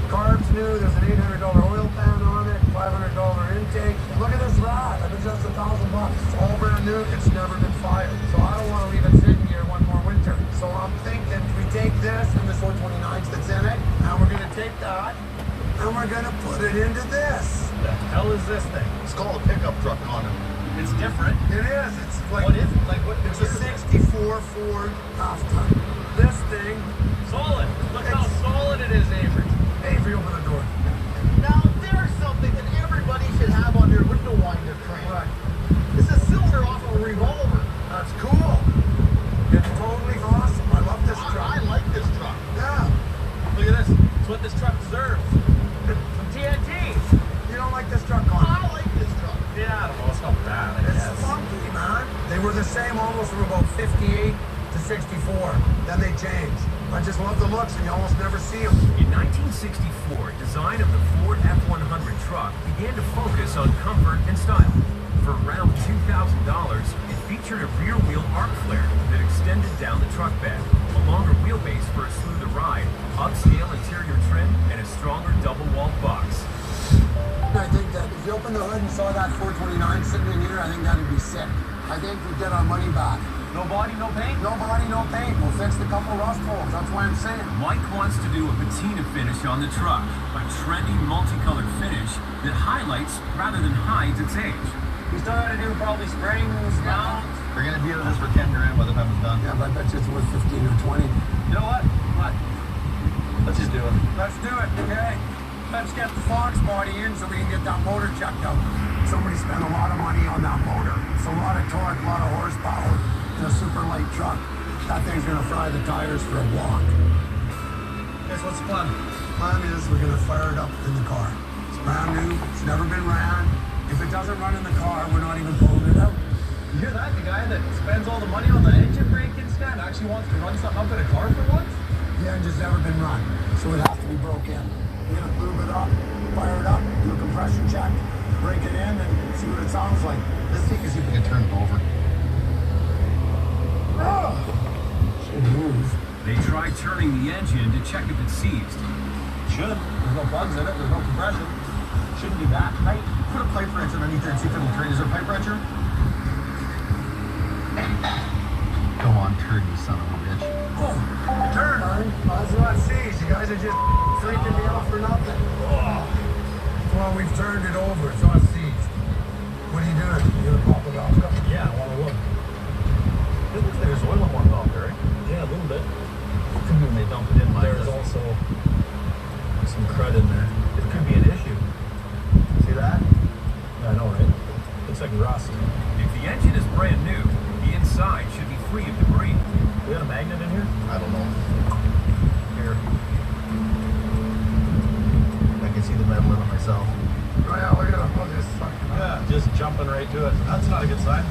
Carb's new. There's an $800 oil pan on it, $500 intake. Look at this rat. I mean, just $1,000. It's all brand new. It's never been fired. So I don't want to leave it sitting here one more winter. So I'm thinking we take this and this 429 that's in it, and we're going to take that and we're gonna put it into this. The hell is this thing? It's called a pickup truck, Connor. It's different. It is. It's like What is it? Like what? it's a 64 Ford half ton. This thing, Solid. Look how solid it is, Avery. Avery, open the door. Now, there's something that everybody should have on their window winder crane. What? It's a cylinder off of a revolver. That's cool. It's totally awesome. I love this truck. I like this truck. Yeah. Look at this. It's what this truck deserves. Some TNT. You don't like this truck, Connor? I like this truck. Yeah, I don't know. It's not bad, I It's guess. funky, man. They were the same almost from about 58 to 64. Then they changed. I just love the looks, and you almost never see them. In 1964, design of the Ford F-100 truck began to focus on comfort and style. For around $2,000, it featured a rear-wheel arc flare that extended down the truck bed, a longer wheelbase for a smoother ride, upscale interior trim, and a stronger double-walled box. I think that if you opened the hood and saw that 429 sitting in here, I think that'd be sick. I think we'd get our money back. No body, no paint? No body, no paint. We'll fix the couple rust holes. That's why I'm saying. Mike wants to do a patina finish on the truck, a trendy multicolored finish that highlights rather than hides its age. We still gotta do probably springs, mounts. We're gonna deal with this for 10 grand by the time it's done. Yeah, but I bet you it's worth 15 or 20. You know what? What? Let's just do it. Let's do it, okay? Let's get the Fox body in so we can get that motor checked out. Somebody spent a lot of money on that motor. It's a lot of torque, a lot of horsepower in a super light truck. That thing's gonna fry the tires for a walk. Guys, what's the plan? Plan is we're gonna fire it up in the car. It's brand new, it's never been ran. If it doesn't run in the car, we're not even pulling it out. You hear that? The guy that spends all the money on the engine brake instead actually wants to run something up in a car for once? The engine's never been run, so it has to be broke in. We're gonna lube it up, fire it up, do a compression check, break it in, and see what it sounds like. Let's see if we can turn it over. Oh, should move. They tried turning the engine to check if it's seized. Should. There's no plugs in it. There's no compression. Shouldn't be that tight. Put a pipe wrench underneath there and see if it'll turn. Is there a pipe wrencher? Come on, turn, you son of a bitch. Oh, turn, honey. That's what it sees. You guys are just freaking me out for nothing. Oh. Well, we've turned it over. It's not seized. What are you doing? You gonna pop it off? Yeah, I want to look. It looks like there's oil in one pump, right? Yeah, a little bit. When they dump it in, there's also some crud in there. It could be an issue. See that? Yeah, I know, right? Looks like rust. If the engine is brand new, the inside should be free of debris. We got a magnet in here? I don't know. Here. I can see the metal in it myself. Oh, yeah, look at it. Oh, this fucking. Yeah, just jumping right to it. That's not a good sign.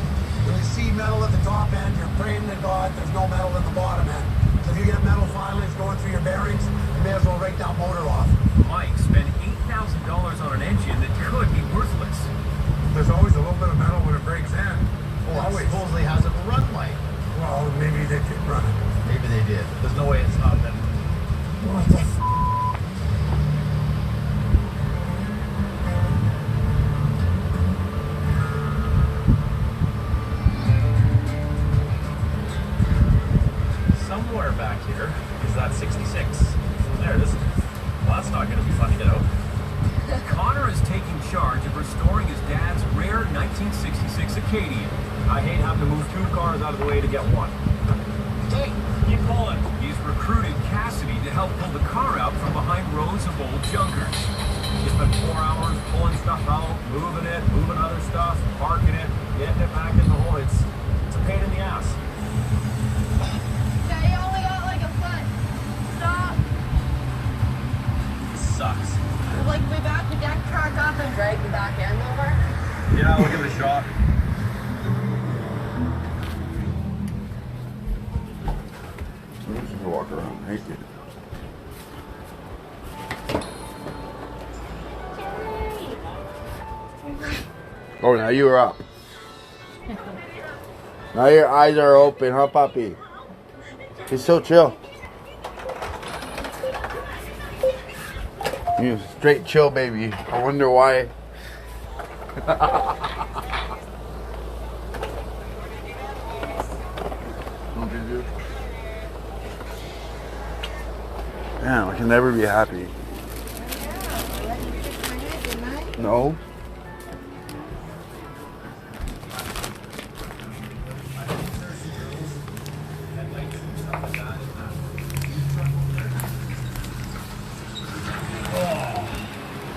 When you see metal at the top end, you're praying to God there's no metal at the bottom end. So if you get metal filings going through your bearings, you may as well rake that motor off. Mike spent $8,000 on an engine that could be worthless. There's always a little bit of metal when it breaks in. Well, Always. it supposedly hasn't run light. Well, maybe they did run it. Maybe they did. There's no way it's not been. What the f? Somewhere back here is that 66. There it is. Well, that's not going to be fun to get out. Connor is taking charge of restoring his dad's rare 1966 Acadian. I hate having to move two cars out of the way to get one. Hey, keep pulling. He's recruited Cassidy to help pull the car out from behind rows of old junkers. You spend 4 hours pulling stuff out, moving other stuff, parking it, getting it back in the hole. It's a pain in the ass. Yeah, you only got like a foot. Stop. Sucks. Like we back the deck truck up and drag the back end over. Yeah, look at the shot. Let's just walk around naked. Oh, now you're up. Now your eyes are open, huh, Poppy? He's so chill. You straight chill, baby. I wonder why. Damn, I can never be happy. No.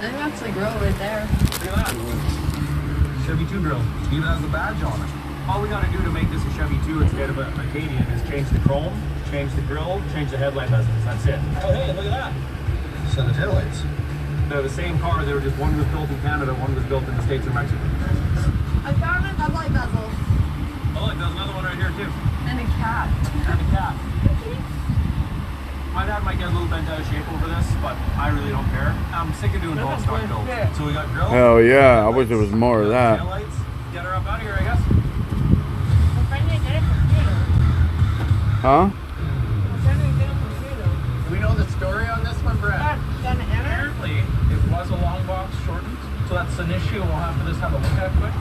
There's actually grill right there. Look at that. Chevy 2 grill. Even has the badge on it. All we gotta do to make this a Chevy 2 instead of an Acadian is change the chrome, change the grill, change the headlight bezels. That's it. Oh hey, look at that. So the taillights. They're the same car. They were just one was built in Canada, one was built in the States or Mexico. I found a headlight bezel. Oh look, there's another one right here too. And a cat. And a cat. My dad might get a little bent out of shape over this, but I really don't care. I'm sick of doing all stock builds. So we got grill. Hell yeah, I wish there was more of that. Taillights. Get her up out of here, I guess. Huh? Do we know the story on this one, Brett? Apparently, it was a long box shortened, so that's an issue we'll have to just have a look at quick.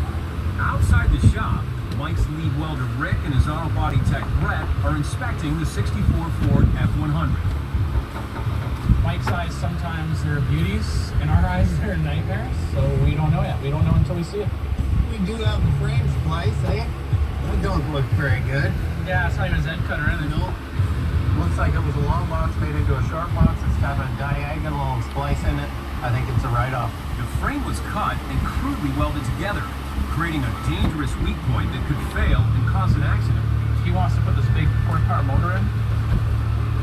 Outside the shop, Mike's lead welder Rick and his auto body tech Brett are inspecting the 64 Ford F100. Mike's eyes, sometimes they're beauties. In our eyes, they're nightmares. So we don't know yet. We don't know until we see it. We do have the frame splice, eh? That don't look very good. Yeah, it's not even a Z cut or anything. No. Looks like it was a long box made into a short box. It's got a diagonal splice in it. I think it's a write-off. The frame was cut and crudely welded together, creating a dangerous weak point that could fail and cause an accident. He wants to put this big horsepower motor in.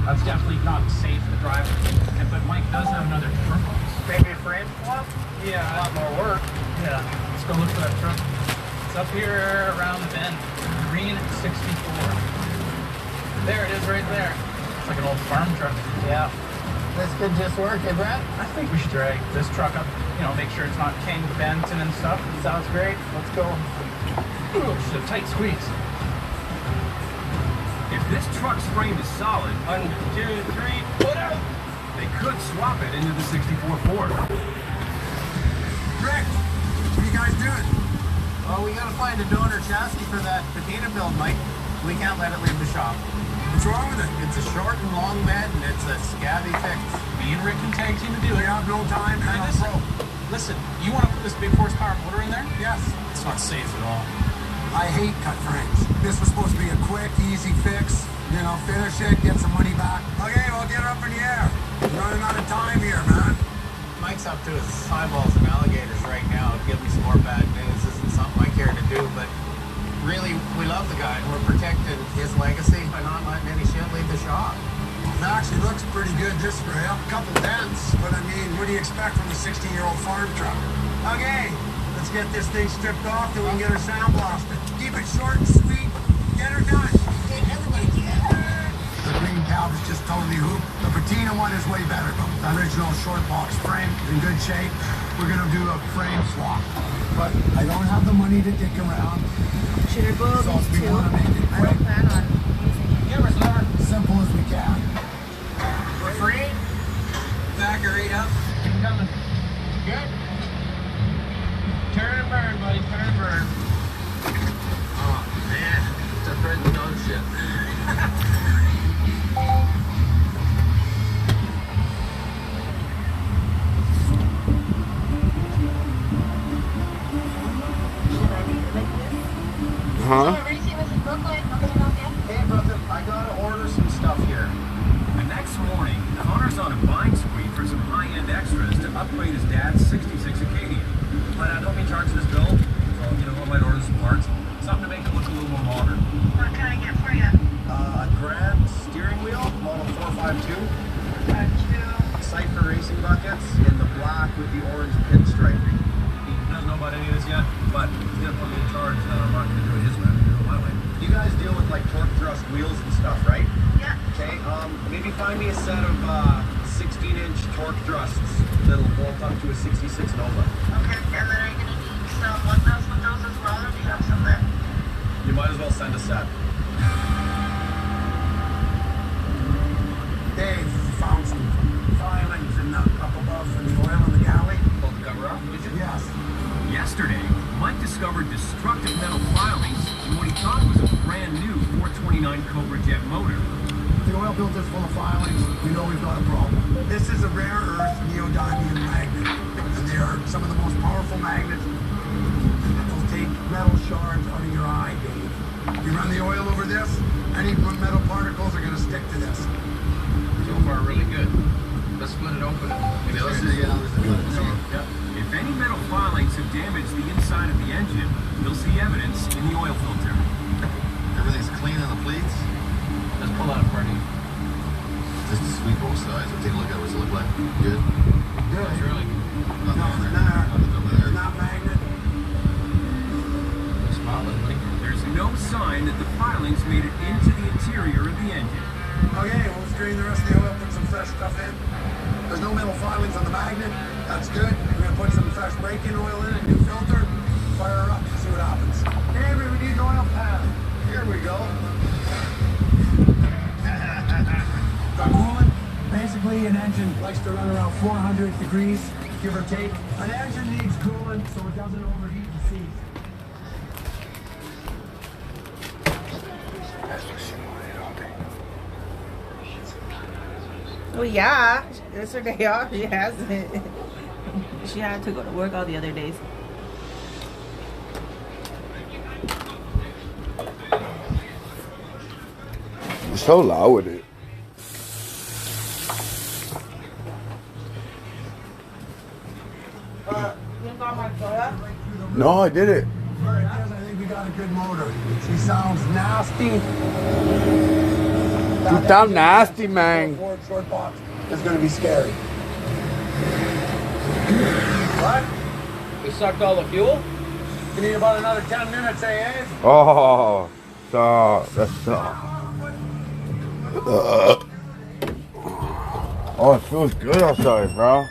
That's definitely not safe to drive. But Mike does have another short box. Maybe a frame swap? Yeah. A lot more work. Yeah. Let's go look for that truck. It's up here around the bend. Green 64. There it is right there. It's like an old farm truck. Yeah. This could just work, eh, Brett? I think we should drag this truck up, make sure it's not kinged, bent, and stuff. Sounds great. Let's go. Ooh, it's a tight squeeze. If this truck's frame is solid, 1, 2, 3, put out! they could swap it into the 64 Ford. Rick, what are you guys doing? Well, we gotta find a donor chassis for that potato build, Mike. We can't let it leave the shop. What's wrong with it? It's a short and long bed, and it's a scabby fix. Me and Rick can tag team to do We it. have no time. Hey, and listen, you want to put this big horsepower motor in there? Yes. It's not safe at all. I hate cut frames. This was supposed to be a quick, easy fix. Finish it, get some money back. Okay, well, get her up in the air. We're running out of time here, man. Mike's up to his eyeballs in alligators right now. Give me some more bad news. This isn't something I care to do, but really, we love the guy, and we're protecting his legacy by not letting any shit leave the shop. It actually looks pretty good just for a couple dents, but I mean, what do you expect from a 16-year-old farm truck? Okay, let's get this thing stripped off so we can get her sandblasted. Keep it short and sweet. Get her done. Get everybody together. The green cab is just totally hooped. The patina one is way better though. The original short box frame is in good shape. We're gonna do a frame swap, but I don't have the money to dick around. Should I boil So these we two? want to make it I quick, don't plan on using it. Give us another. simple as we can. We're free. Zachary up. Keep coming. Good. Turn and burn, buddy. Turn and burn. Oh man, it's a friend dog shit. Huh? Hey brother, I gotta order some stuff here. The next morning, Connor's on a buying spree for some high-end extras to upgrade his dad's 66 Acadian. But don't be charged this bill. So, I might order some parts. Something to make it look a little more modern. What can I get for you? A grand steering wheel, model 452. Got you. Cypher racing buckets in the black with the orange pinstriping. He doesn't know about any of this yet, but he's gonna put me in charge that I'm not gonna do it his way. I'm gonna do it my way. You guys deal with like torque thrust wheels and stuff, right? Yeah. Okay, maybe find me a set of 16-inch torque thrusts that'll bolt up to a 66 Nova. Okay. And then are you gonna need some 1,000 with those as well, or do you have some there? You might as well send a set. Dave found some filings up above in the oil in the galley. Pull the cover off, did you? Yes. Yesterday, Mike discovered destructive metal filings in what he thought was a brand new 429 Cobra Jet motor. The oil filter's full of filings. We know we've got a problem. This is a rare earth neodymium magnet, and They are some of the most powerful magnets. They'll take metal shards out of your eye, Dave. You run the oil over this, any metal particles are going to stick to this. So far, really good. Let's split it open. If any metal filings have damaged the inside of the engine, you'll see evidence in the oil filter. Everything's clean on the pleats. Let's pull that apart. Just to sweep both sides. I'll take a look at it. What's it look like? Good. Good. It's really good. Nothing there. Nothing over there. Not magnet. Looks spotless, buddy. There's no sign that the filings made it into the interior of the engine. Okay, we'll strain the rest of the oil, put some fresh stuff in. There's no metal filings on the magnet. That's good. We're going to put some fresh break-in oil in, a new filter. Fire her up, see what happens. Hey, we need an oil pan. Here we go. Got coolant. Basically, an engine likes to run around 400 degrees, give or take. An engine needs coolant so it doesn't overheat and seize. Well, yeah. It's her day off. She hasn't. She had to go to work all the other days. You're so loud with it. You got my soda? No, I did it. I think we got a good motor. She sounds nasty. You sound nasty, man. Ford short box is going to be scary. What? We sucked all the fuel? You need about another 10 minutes, eh? Oh, stop. That's stop. Oh, it feels good outside, bro.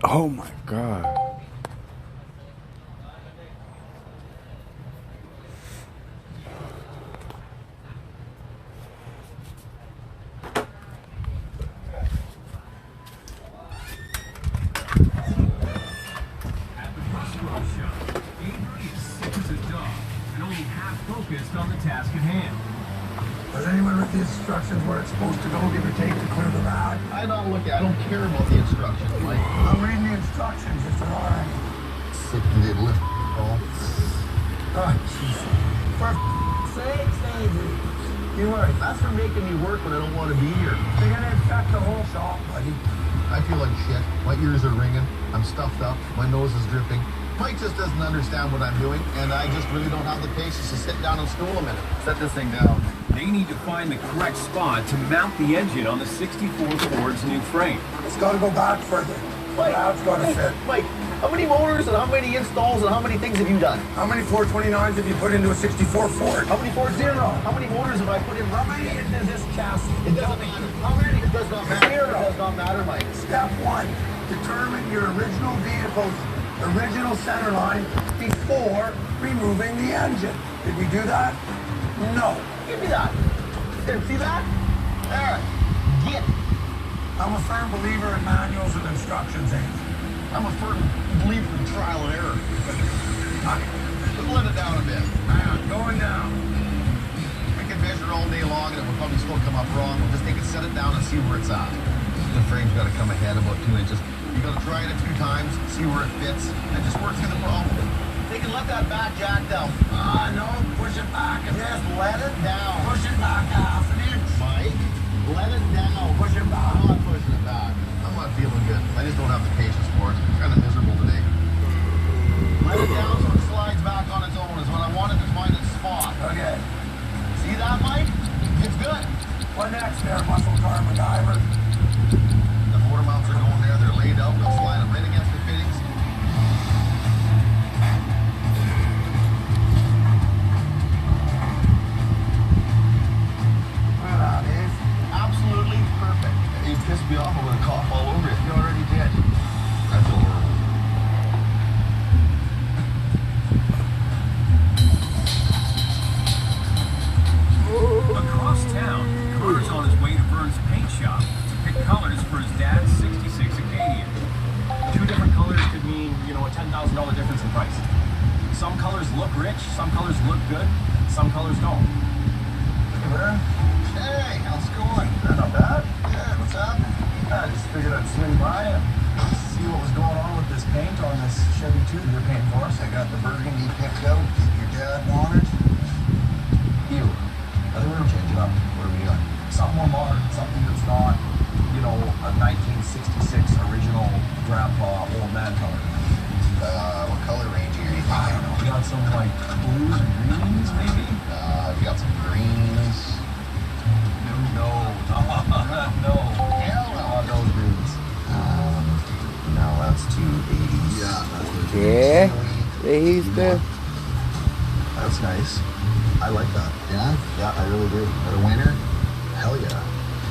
Oh my God. Focused on the task at hand. Does anyone read the instructions where it's supposed to go, give or take, to clear the rod? I don't look at. I don't care about the instructions, Mike. I'm reading the instructions if there are any. Sick and did lift. Oh. Oh, Jesus. For sakes, Andrew. You worry. That's for making me work when I don't want to be here. They're gonna infect the whole shop, buddy. I feel like shit. My ears are ringing. I'm stuffed up. My nose is dripping. Mike just doesn't understand what I'm doing, and I just really don't have the patience to sit down and stool a minute. Set this thing down. They need to find the correct spot to mount the engine on the 64 Ford's new frame. It's gotta go back further. Now it's gotta fit. Mike, how many motors and how many installs and how many things have you done? How many 429s have you put into a 64 Ford? How many Fords? Zero. How many motors have I put in? How many into this chassis? It doesn't matter. How many? It does not matter. Zero. It does not matter, Mike. Step one, determine your original vehicle's original center line before removing the engine. Did we do that? No. Give me that. Here, see that? There. Get. I'm a firm believer in manuals and instructions, Andrew. I'm a firm believer in trial and error. Let's let it down a bit. Going down. We can measure all day long and it will probably still come up wrong. We'll just take it, set it down and see where it's at. The frame's got to come ahead about 2 inches. You got to try it a few times, see where it fits, and just work through the problem. They can let that back jack down. No, push it back. Just let it down. Push it back half an inch. Mike, let it down. Push it back. I'm not pushing it back. I'm not feeling good. I just don't have the patience for it. I'm kind of miserable today. Let it down so it slides back on its own is what I wanted to find its spot. Okay. See that, Mike? It's good. What next there, muscle car MacGyver? The motor mounts are going there. They're laid out. They'll slide them right against the fittings. Absolutely perfect. You pissed me off. I'm going to cough all over it. You already did. I feel horrible. Across town, Carter's on his way to Vern's paint shop to pick colors for his dad's 66 Acadian. 2 different colors could mean, a $10,000 difference in price. Some colors look rich, some colors look good, some colors don't. Hey, how's it going? Not bad. Yeah, what's up? I just figured I'd swing by and see what was going on with this paint on this Chevy 2 you're painting for us. I got the burgundy picked out. Your dad wanted. You. I think we're gonna change it up. What are we doing? Something more modern, something that's not, a 1966 original grandpa old man color. What color range are you I don't know. We got some like blues and greens, maybe. You got some greens. No. Hell no. Those greens. No, that's 280s. Yeah. ¿Qué? ¿Dijiste? That's That's nice. I like that. Yeah? Yeah, I really do. A winner? Hell yeah.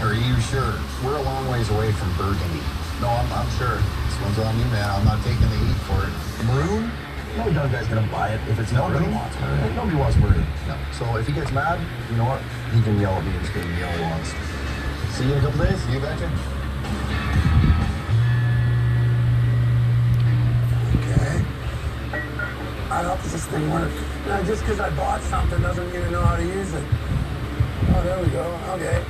Are you sure? We're a long ways away from burgundy. No, I'm sure. This one's on you, man. I'm not taking the heat for it. Maroon? No dumb guy's gonna buy it if it's nobody wants maroon. Nobody wants maroon. No. So if he gets mad, you know what? He can yell at me and scream yell he wants. See you in a couple days. You betcha. Okay. I hope this thing works. Now, just because I bought something doesn't mean I know how to use it. Oh, there we go. Okay.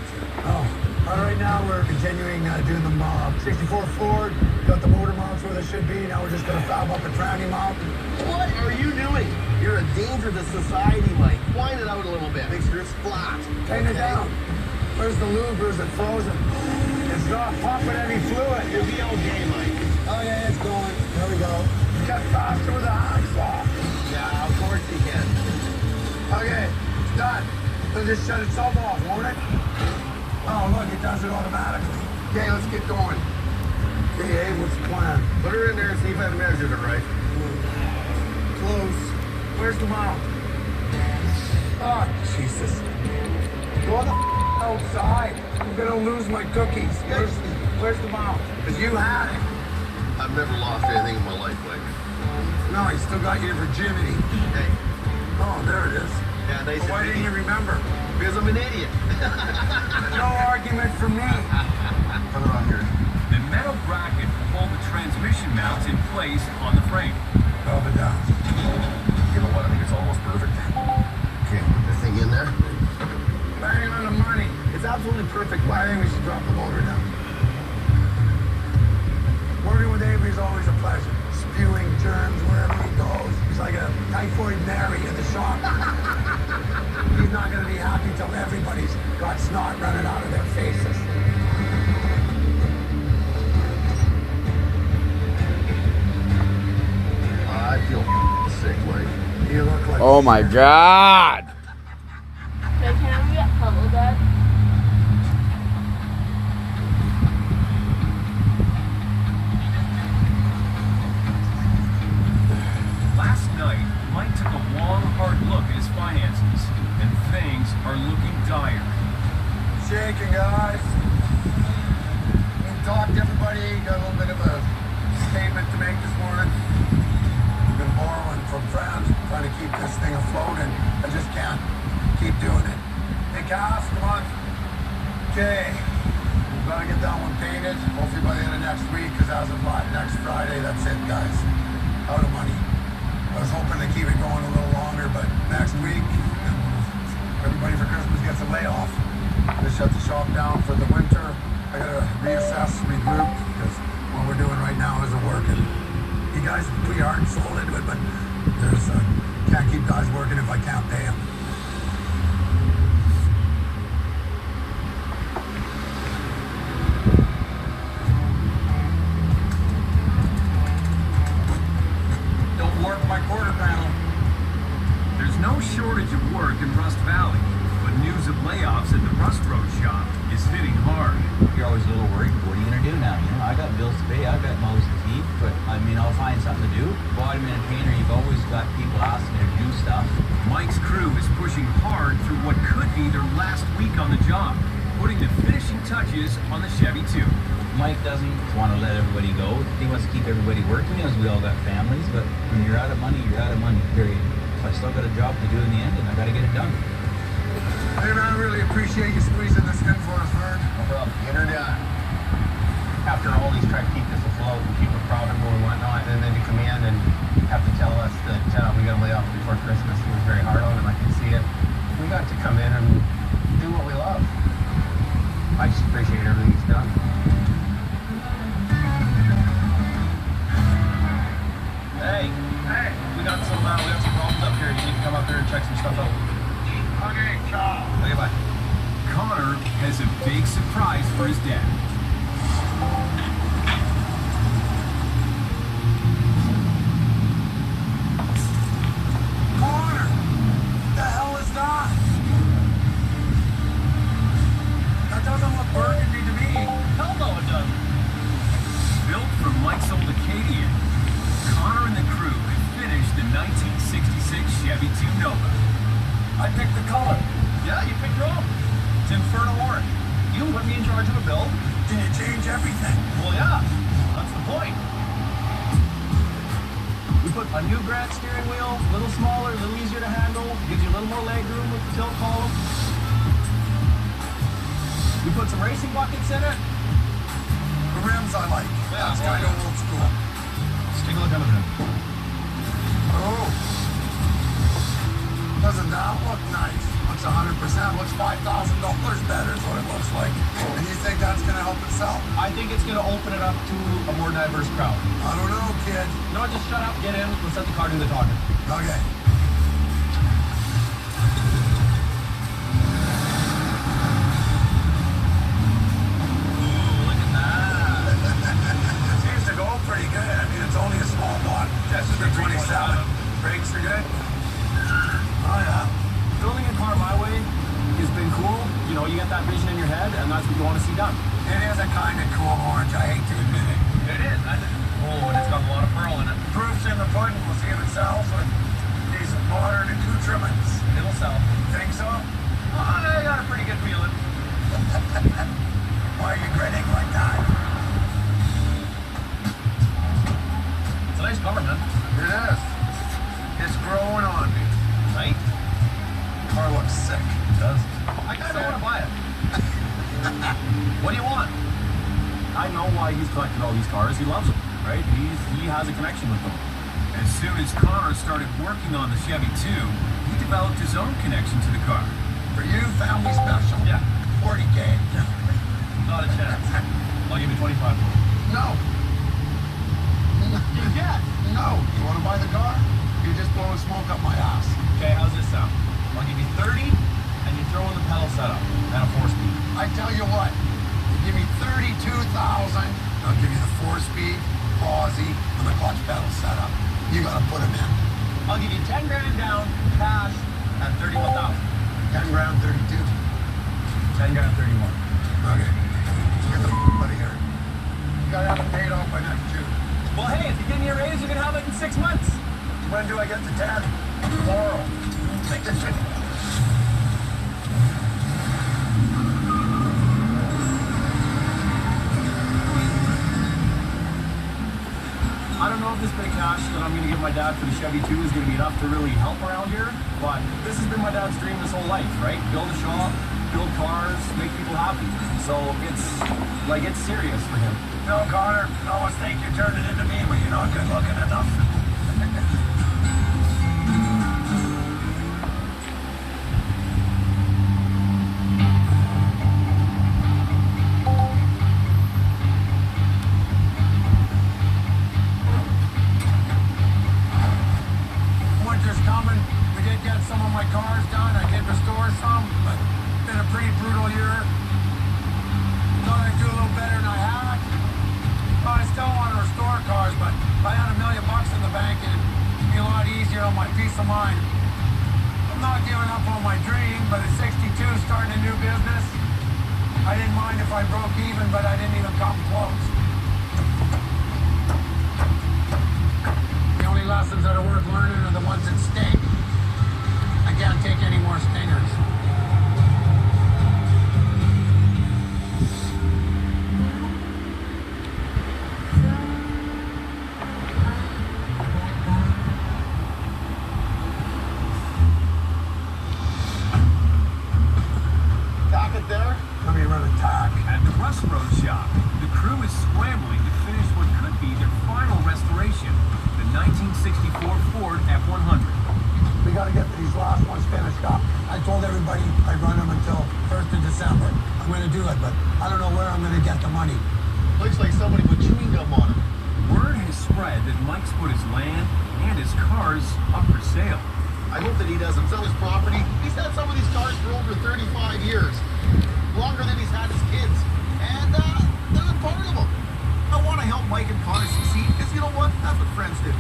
Oh. All right, now we're continuing doing the 64 Ford. Got the motor mounts where they should be. Now we're just going to fab up a tranny mount. What are you doing? You're a danger to society, Mike. Wind it out a little bit. Make sure it's flat. Tighten it down. Where's the lube or is it frozen? It's not pumping any fluid. You'll be okay, Mike. Oh, yeah, it's going. There we go. Got faster with the hacksaw. Yeah, of course you can. Okay, it's done. It'll just shut itself off, won't it? Oh, look, it does it automatically. Okay, let's get going. Okay, Abe, what's the plan? Put her in there and see if I've measured it right. Close. Where's the mount? Oh, Jesus. Go the outside. I'm gonna lose my cookies. Where's the mount? Because you had it. I've never lost anything in my life, Mike. No, you still got your virginity. Hey. Oh, there it is. Yeah, nice. Well, why didn't you remember? Because I'm an idiot. No argument for me. Put it on here. The metal bracket will hold the transmission mounts in place on the frame. Drop it down. You know what? I think it's almost perfect. Okay, put this thing in there. Bang on the money. It's absolutely perfect. I think we should drop the motor down. Working with Avery is always a pleasure. Spewing germs wherever he goes. He's like a typhoid Mary in the shop. He's not going to be happy till everybody's got snot running out of their faces. I feel sick, Mike. You look like... Oh my God! So can we get Puddle Dad? Last night, Mike took a long, hard look at his finances, and things are looking dire. Shaking, guys. We talked to everybody, got a little bit of a statement to make this morning. We've been borrowing from friends, trying to keep this thing afloat, and I just can't keep doing it. Hey, Cass, come on. Okay, we've got to get that one painted, hopefully by the end of next week, because as of next Friday, that's it, guys. Out of money. I was hoping to keep it going a little longer, but next week, everybody for Christmas gets a layoff. Just shut the shop down for the winter. I gotta reassess, regroup, because what we're doing right now isn't working. You guys put your heart and soul into it, but there's can't keep guys working if I can't pay them. Don't warp my quarter panel. There's no shortage of work in Rust Valley, but news of layoffs at the Rust Road shop is hitting hard. You're always a little worried. What are you going to do now? You know, I got bills to pay. I've got mouths to feed. But, I mean, I'll find something to do. Bodyman and painter, you've always got people asking you to do stuff. Mike's crew is pushing hard through what could be their last week on the job, putting the finishing touches on the Chevy 2. Mike doesn't want to let everybody go. He wants to keep everybody working, as we all got families. But when you're out of money, you're out of money, period. So I still got a job to do in the end, and I got to get it done. Hey, man, I really appreciate you squeezing this in for us, Vern. No problem. Get her done. After all these try to keep this afloat and keep it profitable and whatnot, and then to come in and have to tell us that we got to lay off before Christmas, it was very hard on him. I can see it. We got to come in and do what we love. I just appreciate everything he's done. Hey, we got some problems up here. You need to come up here and check some stuff out. Okay, ciao. Okay, bye. Connor has a big surprise for his dad. Connor! What the hell is that? That doesn't look burgundy to me. Hell no, it doesn't. Built from Mike's old Acadian, Connor and the crew have finished the 1966 Chevy 2 Nova. I picked the color. Yeah, you picked your own. It's Inferno Orange. You put me in charge of a build. Can you change everything? Well, yeah, that's the point. We put a new Grant steering wheel, a little smaller, a little easier to handle, gives you a little more leg room with the tilt column. We put some racing buckets in it. The rims I like. Yeah, it's kind of old school. Let's take a look under them. Oh. Doesn't that look nice? Looks 100%. Looks $5,000 better is what it looks like. And you think that's going to help it sell? I think it's going to open it up to a more diverse crowd. I don't know, kid. No, just shut up, get in, let's let the car do the talking. Okay. Look at that. Seems to go pretty good. I mean, it's only a small one. That's the 27. Brakes are good. Oh, yeah. Building a car my way has been cool. You know, you get that vision in your head, and that's what you want to see done. It is a kind of cool orange. I hate to admit it. It is. Oh, and it's got a lot of pearl in it. Proof's in the pudding. We'll see if it sells with these modern accoutrements. It'll sell. Think so? Oh, I got a pretty good feeling. Why are you grinning like that? It's a nice cover, man. It is. It's growing on me. Right? Car looks sick. It does. I kind of want to buy it. What do you want? I know why he's collected all these cars. He loves them, right? He has a connection with them. As soon as Connor started working on the Chevy 2, he developed his own connection to the car. For you, family special? Yeah. 40K. Not a chance. I'll give you 25 for it. No. You get? No. You want to buy the car? You're just blowing smoke up my ass. Okay, how's this sound? I'll give you 30, and you throw in the pedal setup and a 4-speed. I tell you what, you give me 32,000, I'll give you the 4-speed, Aussie, and the clutch pedal setup. You gotta put them in. I'll give you 10 grand down, cash, and 31,000. 10 grand, 32. 10 grand, 31. Okay. Get the out of here. You gotta have it paid off by next June. Well, hey, if you give me a raise, you can have it in 6 months. When do I get the 10? Tomorrow. I don't know if this big cash that I'm going to give my dad for the Chevy 2 is going to be enough to really help around here, but this has been my dad's dream this whole life, right? Build a shop, build cars, make people happy. So it's serious for him. No, Connor, I always think you turned it into me when you're not good looking enough. Winter's coming. We did get some of my cars done. I did restore some, but it's been a pretty brutal year. Thought I'd do a little better than I had. Well, I still want to restore cars, but if I had $1 million in the bank, it'd be a lot easier on my peace of mind. I'm not giving up on my dream, but at 62, starting a new business, I didn't mind if I broke even, but I didn't even come close. The only lessons that are worth learning are the ones that sting. I can't take any more stingers. Tack it there. Let me run a tack. At the Rust Road shop, the crew is scrambling to finish what could be their final restoration, the 1964 Ford F100. We got to get these last ones finished up. I told everybody I'd run them until 1st of December. I'm going to do it, but I don't know where I'm going to get the money. Looks like somebody put chewing gum on it. Word has spread that Mike's put his land and his cars up for sale. I hope that he doesn't sell his property. He's had some of these cars for over 35 years. Longer than he's had his kids. And they're a part of him. I want to help Mike and Connor succeed because you know what? That's what friends do.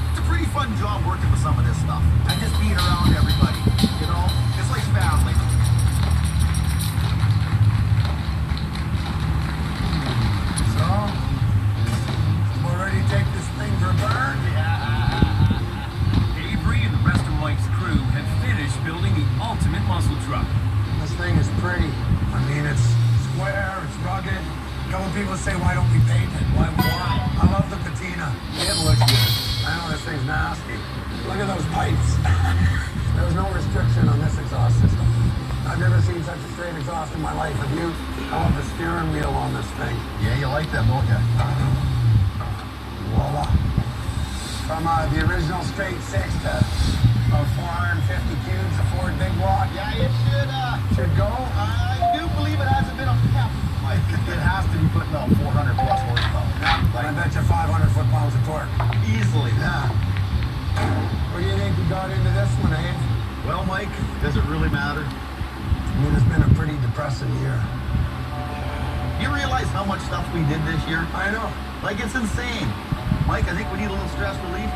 It's a pretty fun job working with some of this stuff. And just being around everybody. You know? It's like family. So, we're ready to take this thing for a burn? Avery and the rest of Mike's crew have finished building A couple people say, why don't we paint it? Why? I love the patina. It looks good. I know this thing's nasty. Look at those pipes. There's no restriction on this exhaust system. I've never seen such a straight exhaust in my life. Have you? I love the steering wheel on this thing. Yeah, you like them, don't you? Voila. From the original straight six to 450 cubes, a Ford big block. Yeah, it should go. I do believe it has a bit of pep. Like, it has to be putting out 400 plus horsepower. I bet you 500 foot-pounds of torque. Easily. Yeah. What do you think you got into this one, eh? Well, Mike, does it really matter? I mean, it's been a pretty depressing year. You realize how much stuff we did this year? I know. Like, it's insane. Mike, I think we need a little stress relief.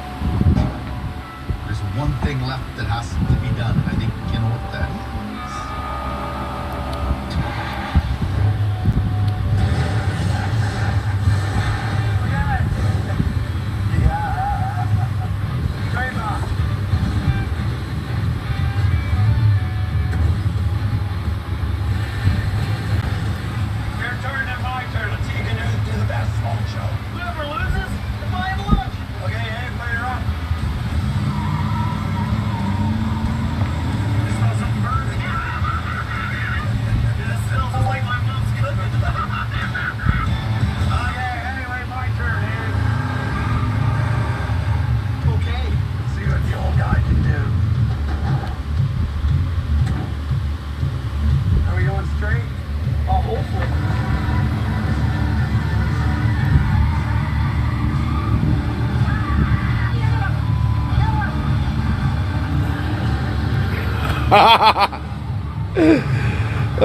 There's one thing left that has to be done, and I think you know what that is.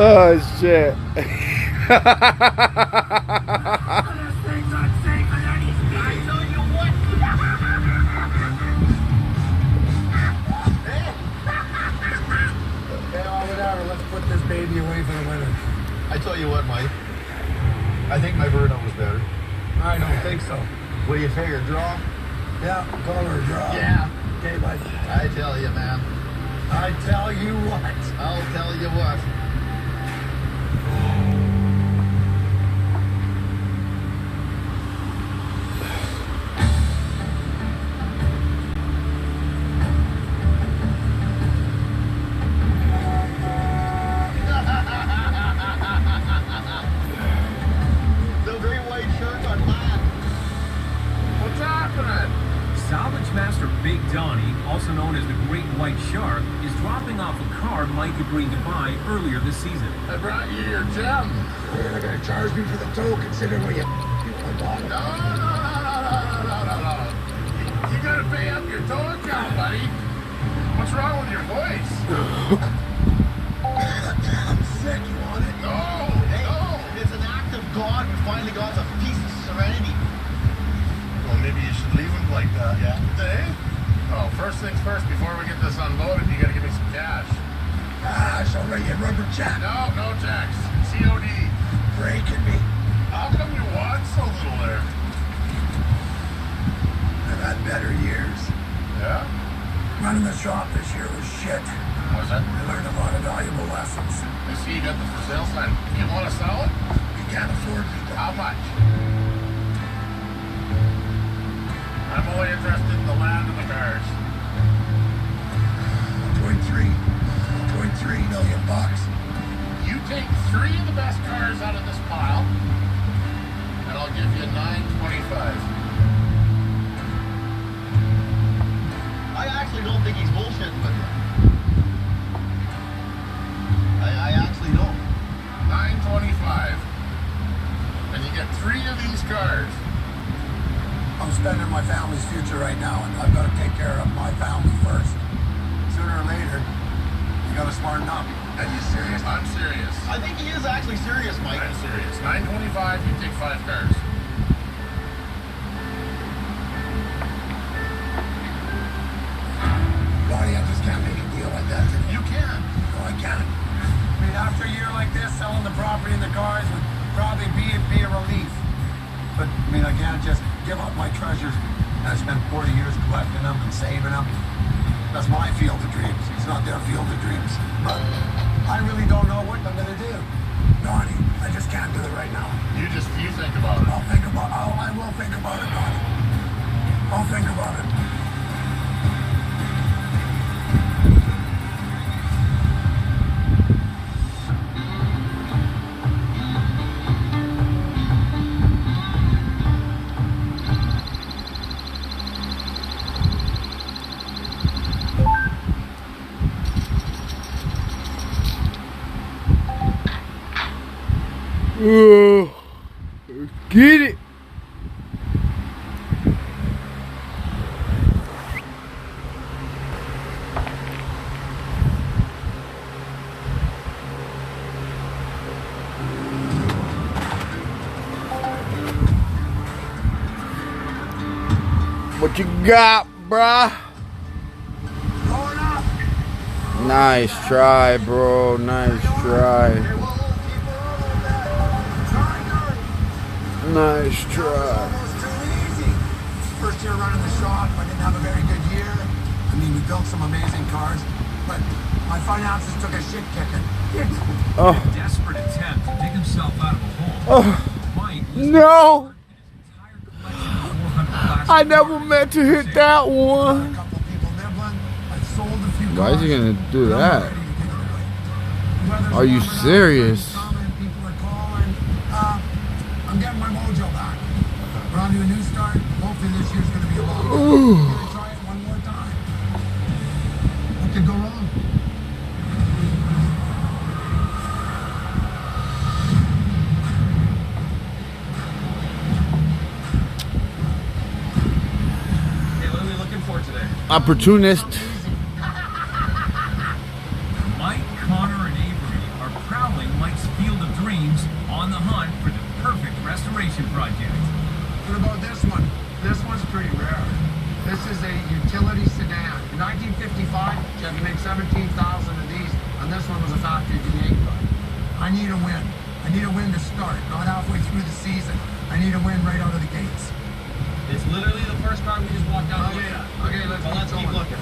Oh shit. Whatever, let's put this baby away for the winter. I tell you what, Mike. I think my Verno was better. I don't think so. What do you figure, draw? Yeah, color draw. Yeah. Okay, bud. I tell you, man. I tell you what. I'll tell you what. The great white shirt on land. What's happening? Salvage master Big Donnie, also known as the Great White Shark, is dropping off a car Mike agreed to buy earlier this season. I brought you your gem. You're not gonna charge me for the tow, considering what you bought it. No. You gotta pay up your tow account, buddy. What's wrong with your voice? I'm sick. You want it? No. Hey, no. It's an act of God. We finally got a piece of serenity. Well, maybe you should leave him like that. Yeah. Hey? Oh, first things first, before we get this unloaded, you gotta give me some cash. Cash? I'll write you a rubber check. No checks. COD. Breaking me. How come you want so little there? I've had better years. Yeah? Running the shop this year was shit. Was it? I learned a lot of valuable lessons. I see you got the for sale sign. You want to sell it? You can't afford me. How much? I'm only interested in the land and the cars. 1.3 million bucks. You take 3 of the best cars out of this pile, and I'll give you $9.25. I actually don't think he's bullshitting with you. I actually don't. $9.25. And you get 3 of these cars. I'm spending my family's future right now, and I've got to take care of my family first. Sooner or later, you got to smarten up. Are you serious? I'm serious. I think he is actually serious, Mike. I'm serious. $9.25, you take 5 cars. Lonnie, I just can't make a deal like that. You can. No, I can't. I mean, after a year like this, selling the property and the cars would probably be a relief. But, I mean, I can't just give up my treasures. I spent 40 years collecting them and saving them. That's my field of dreams. It's not their field of dreams. But I really don't know what I'm going to do. Donnie, I just can't do it right now. You just feel think about it. I'll think about it. I will think about it, Donnie. I'll think about it. Get it. What you got, bruh? Nice try, bro. Nice try. Nice try. First year running the shop, I didn't have a very good year. I mean, we built some amazing cars, but my finances took a shit kicking. In a desperate attempt to dig himself out of a hole, Mike was No! I never meant to hit that one. Why is he gonna do that? Are you serious? I'm getting my mojo back. We're on to a new start. Hopefully this year's going to be a long one. I'm going to try it one more time. What could go wrong? Hey, what are we looking for today? Opportunist. Mike, Connor, and Avery are prowling Mike's field of dreams on the hunt for the perfect restoration project. What about this one? This one's pretty rare. This is a utility sedan. In 1955, Chevy made 17,000 of these, and this one was a factory V8 car. I need a win. I need a win to start, not halfway through the season. I need a win right out of the gates. It's literally the first car we just walked out and looked at. Okay, let's keep looking.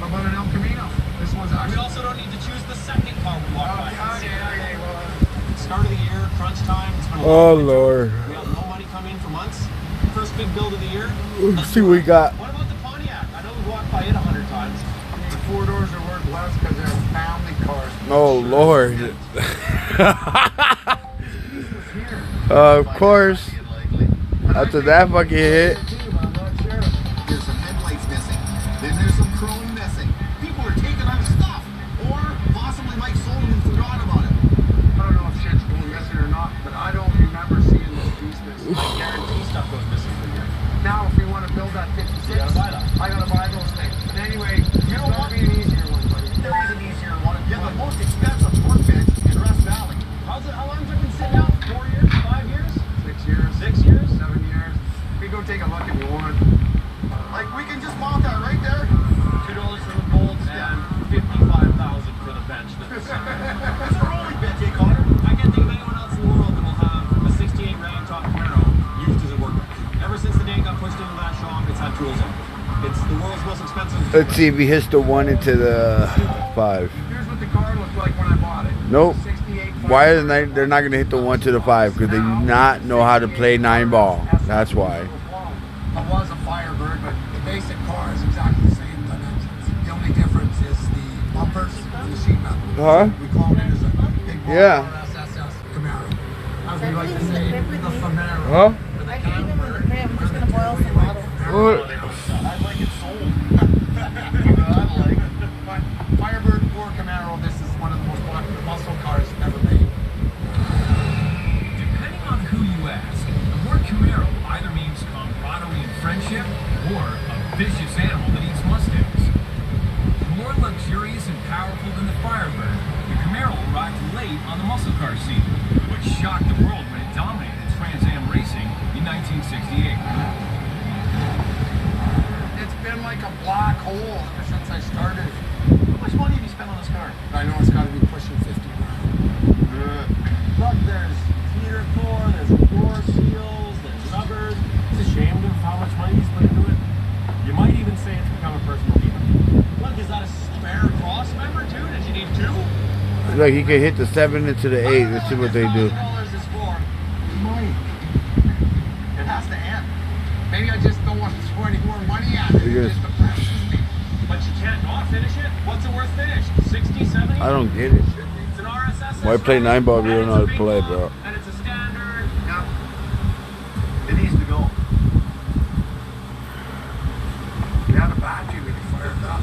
How about an El Camino? This one's actually... We also don't need to choose the second car we walked by. Okay, well... Start of the year, crunch time. It's been a Oh, long winter. Lord. We have no money coming in for months. First big build of the year. Let's see what we got. What about the Pontiac? I know we walked by it 100 times. The 4 doors are worth less because they're family cars. Oh, Lord. Of course. After that fucking hit. There's some headlights missing. Then there's some chrome missing. People are taking our stuff. Or possibly Mike sold them and forgot about it. I don't know if shit's going missing or not, but I don't remember seeing this piece missing. I guarantee stuff goes missing from here. Now, if we want to build that 56, You gotta buy that. I gotta buy those things. But anyway, you don't want to be an easier one, buddy. There is an easier one. Yeah, the most expensive work bench in Rust Valley. How long's it been sitting out? 4 years? 5 years? 6 years. 6 years? 7 years. We go take a look if you want. Like, we can just mount that right there. $2 for the bolts and $55,000 for the bench. It's a rolling bench, eh, Connor? I can't think of anyone else in the world that will have a 68 Ragtop Camaro used as a workbench. Ever since the day it got pushed into that shop, it's had tools in it. It's the world's most expensive. Let's see if he hits the 1 into the 5. Here's what the car looked like when I bought it. Nope. 68. Why are they're not going to hit the 1 to the 5? Because they do not know how to play 9 ball. That's why. It was a Firebird, but the basic car is exactly the same dimensions. The only difference is the bumpers and the sheet metal. Huh? We cloned it as a big Yeah. RSSS Camaro. As we like to say, the Camaro. Huh? I can eat them in the crib. I'm just gonna boil some water. What? I'd like it sold. I like it. But Firebird or Camaro, this is one of the most popular muscle cars ever made. Depending on who you ask, the word Camaro either means camaraderie and friendship or a vicious animal that eats mustangs. More luxurious and powerful than the Firebird, the Camaro arrived late on the muscle car scene, which shocked the world when it dominated Trans Am racing in 1968. It's been like a black hole ever since I started. How much money have you spent on this car? I know it's got to be pushing 50 grand. Look, there's heater core, there's floor seals, there's rubbers. It's ashamed of how much money he's put into it. You might even say it's become a personal demon. Look, is that a spare cross member too? Did you need 2? Look, he can hit the 7 into the 8. Let's see what they do. $1,000 is for Mike, has to end. Maybe I just don't want to throw any more money at it. You're It just depresses me. But you can't not finish it? What's it worth finished? 60, 70? I don't get it. It's an RSS. Why play 9-ball if you don't know how to play, bro? And it's a standard. Yeah. It needs to go. You have a battery when you fire it up.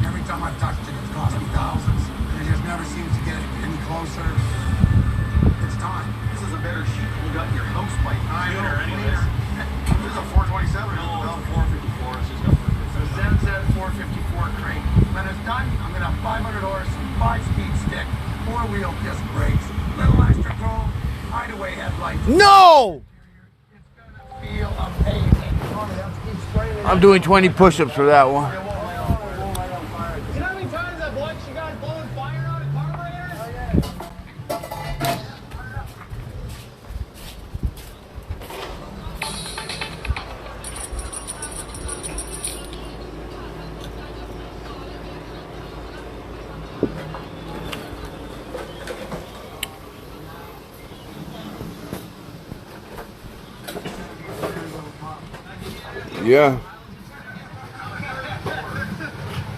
Every time I've touched it, it's cost me thousands. And it just never seems to get any closer. It's time. This is a better sheet than you got in your house pipe. I know, anyways. This is a 427. No, it's a 454. It's just got So Zenzen 454 crank. When it's done, I'm gonna have 500 horse, 5-speed stick, 4-wheel disc brakes, little extra chrome, hideaway headlights. No! It's gonna feel amazing. I'm doing 20 push-ups for that one. You know how many times I've watched you guys blowing fire out of carburetors? Yeah.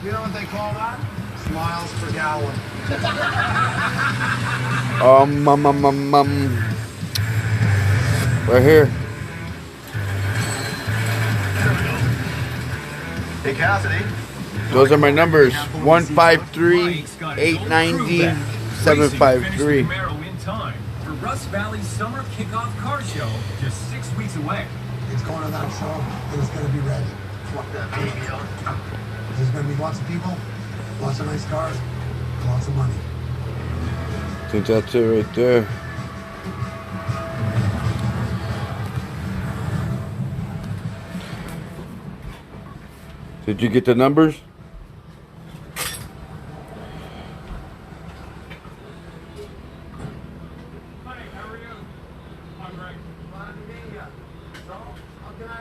You know what they call that? Smiles per gallon. Right here. Hey, Cassidy. Those are my numbers. 153, 890, 753. Camaro in time for Rust Valley's summer kickoff car show, just 6 weeks away. It's going to that show, and it's going to be ready. Fuck that baby out. There's going to be lots of people, lots of nice cars, lots of money. I think that's it right there. Did you get the numbers?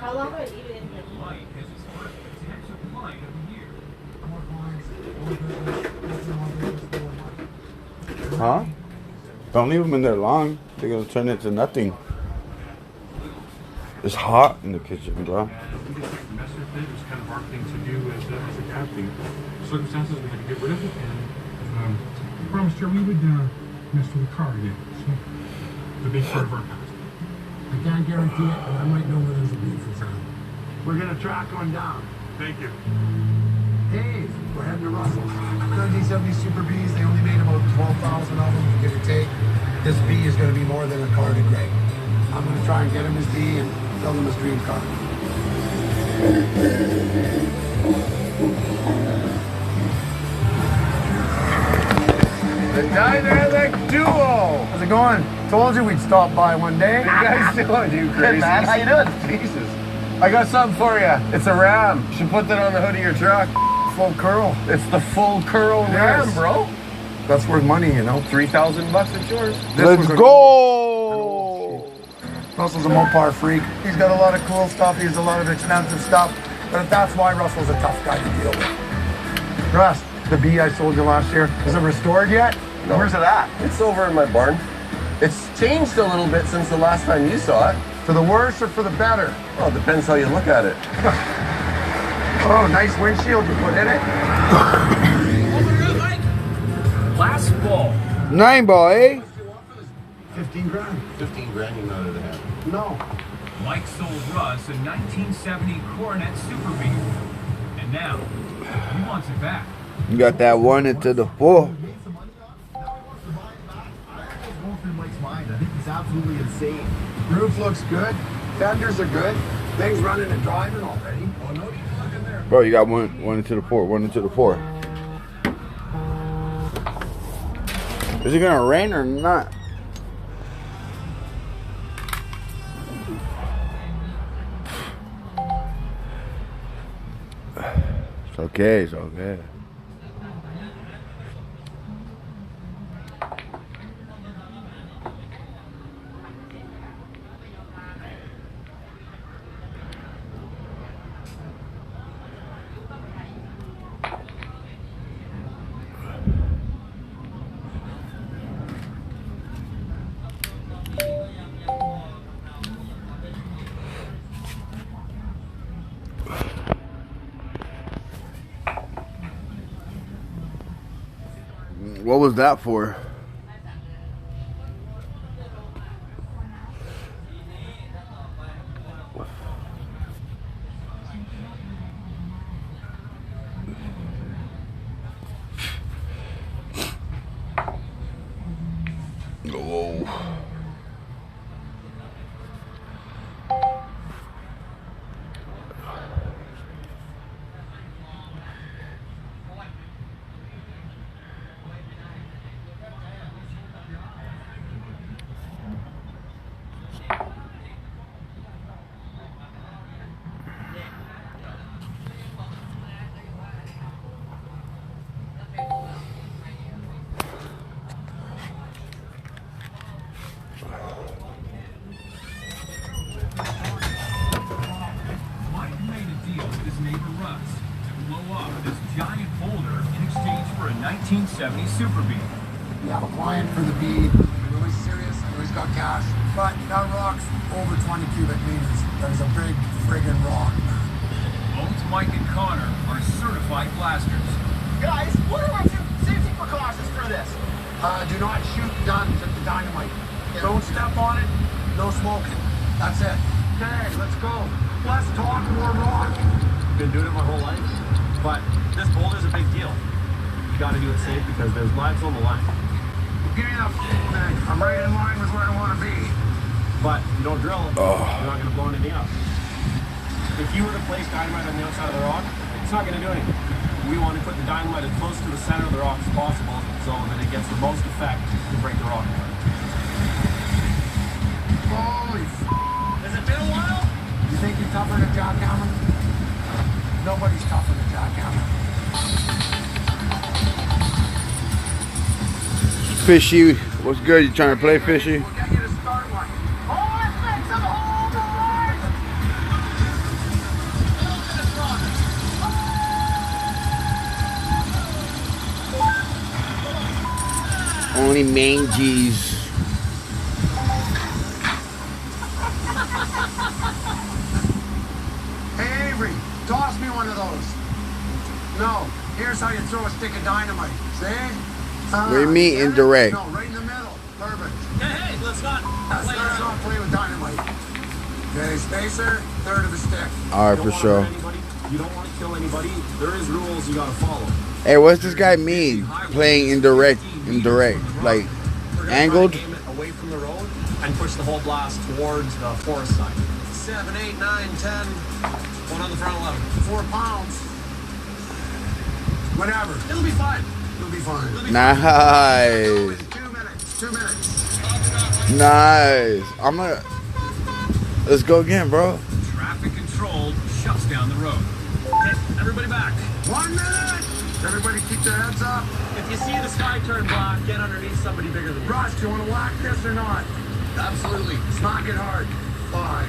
How long are you in the Mike has his first potential client of the year. Huh? Don't leave them in there long. They're gonna turn into nothing. It's hot in the kitchen, bro. We just like mess with it. It was kind of our thing to do as a captain. Circumstances, we had to get rid of it, and we promised her we would mess with the car again. So, it's a big part of our past. I can't guarantee it, but I might know where there's a beautiful town. We're going to track one down. Thank you. Dave, we're heading to Russell. 1970 Super Bs, they only made about 12,000 of them, give or take. This B is going to be more than a car to Greg. I'm going to try and get him his B and build him his dream car. The dynamic duo! How's it going? Told you we'd stop by one day. What are you guys doing, you crazy? Hey, man, how you doing? Jesus. I got something for you. It's a Ram. You should put that on the hood of your truck. Full curl. It's the full curl Ram, bro. That's worth money, you know. $3,000, it's yours. Let's go! Russell's a Mopar freak. He's got a lot of cool stuff. He has a lot of expensive stuff. But that's why Russell's a tough guy to deal with. Russ, the B I sold you last year, is it restored yet? No. Where's it at? It's over in my barn. It's changed a little bit since the last time you saw it. For the worse or for the better? Well, it depends how you look at it. Oh, nice windshield you put in it. Open it up, Mike. Last ball. 9-ball, eh? 15 grand. 15 grand you noted to have. No. Mike sold Russ a 1970 Coronet Super B. And now, he wants it back. You got that 1 into the 4. It's absolutely insane. Roof looks good. Fenders are good. Things running and driving already. Oh, no, you look in there. Bro, you got one into the 4, 1 into the 4. Is it gonna rain or not? It's okay, it's okay. What was that for? Oh. Mike made a deal with his neighbor Russ to blow up this giant boulder in exchange for a 1970 Super Bee. We have a client for the bead. Really serious. I know he's got cash. But that rock's over 20 cubic meters. That is a big friggin' rock. Both Mike and Connor are certified blasters. Guys, what are our safety precautions for this? Do not shoot guns at the dynamite. Don't step on it. No smoking. That's it. Okay, let's go. Let's talk more rock. Been doing it my whole life, but this boulder's a big deal. You got to do it safe because there's lives on the line. Give me that thing. I'm right in line with where I want to be. But you don't drill, you're not going to blow anything up. If you were to place dynamite on the outside of the rock, it's not going to do anything. We want to put the dynamite as close to the center of the rock as possible so that it gets the most effect to break the rock apart. Holy f***. Has it been a while? You think you're tougher than a jackhammer? Nobody's tougher than a jackhammer. Fishy, what's good? You trying to play, Fishy? We'll get you to start one. Oh, it's next to the whole board! Only mangies. Hey, Avery, toss me one of those. No, here's how you throw a stick of dynamite. See? What do you mean indirect? No, right in the middle. Perfect. Hey, let's not Let's not play with dynamite. Okay, spacer, third of a stick. All right, for sure. You don't want to kill anybody. There is rules you got to follow. Hey, what's this guy mean? Playing indirect, like angled? Aim it away from the road and push the whole blast towards the forest side. 7, 8, 9, 10. One on the front 11. 4 pounds. Whatever. It'll be fine. It'll be fine. Nice. 2 minutes. 2 minutes. Nice. I'm gonna. Let's go again, bro. Traffic control shuts down the road. Okay, everybody back. 1 minute. Everybody keep their heads up. If you see the sky turn black, get underneath somebody bigger than you. Ross, do you want to whack this or not? Absolutely. Smack it hard. 5,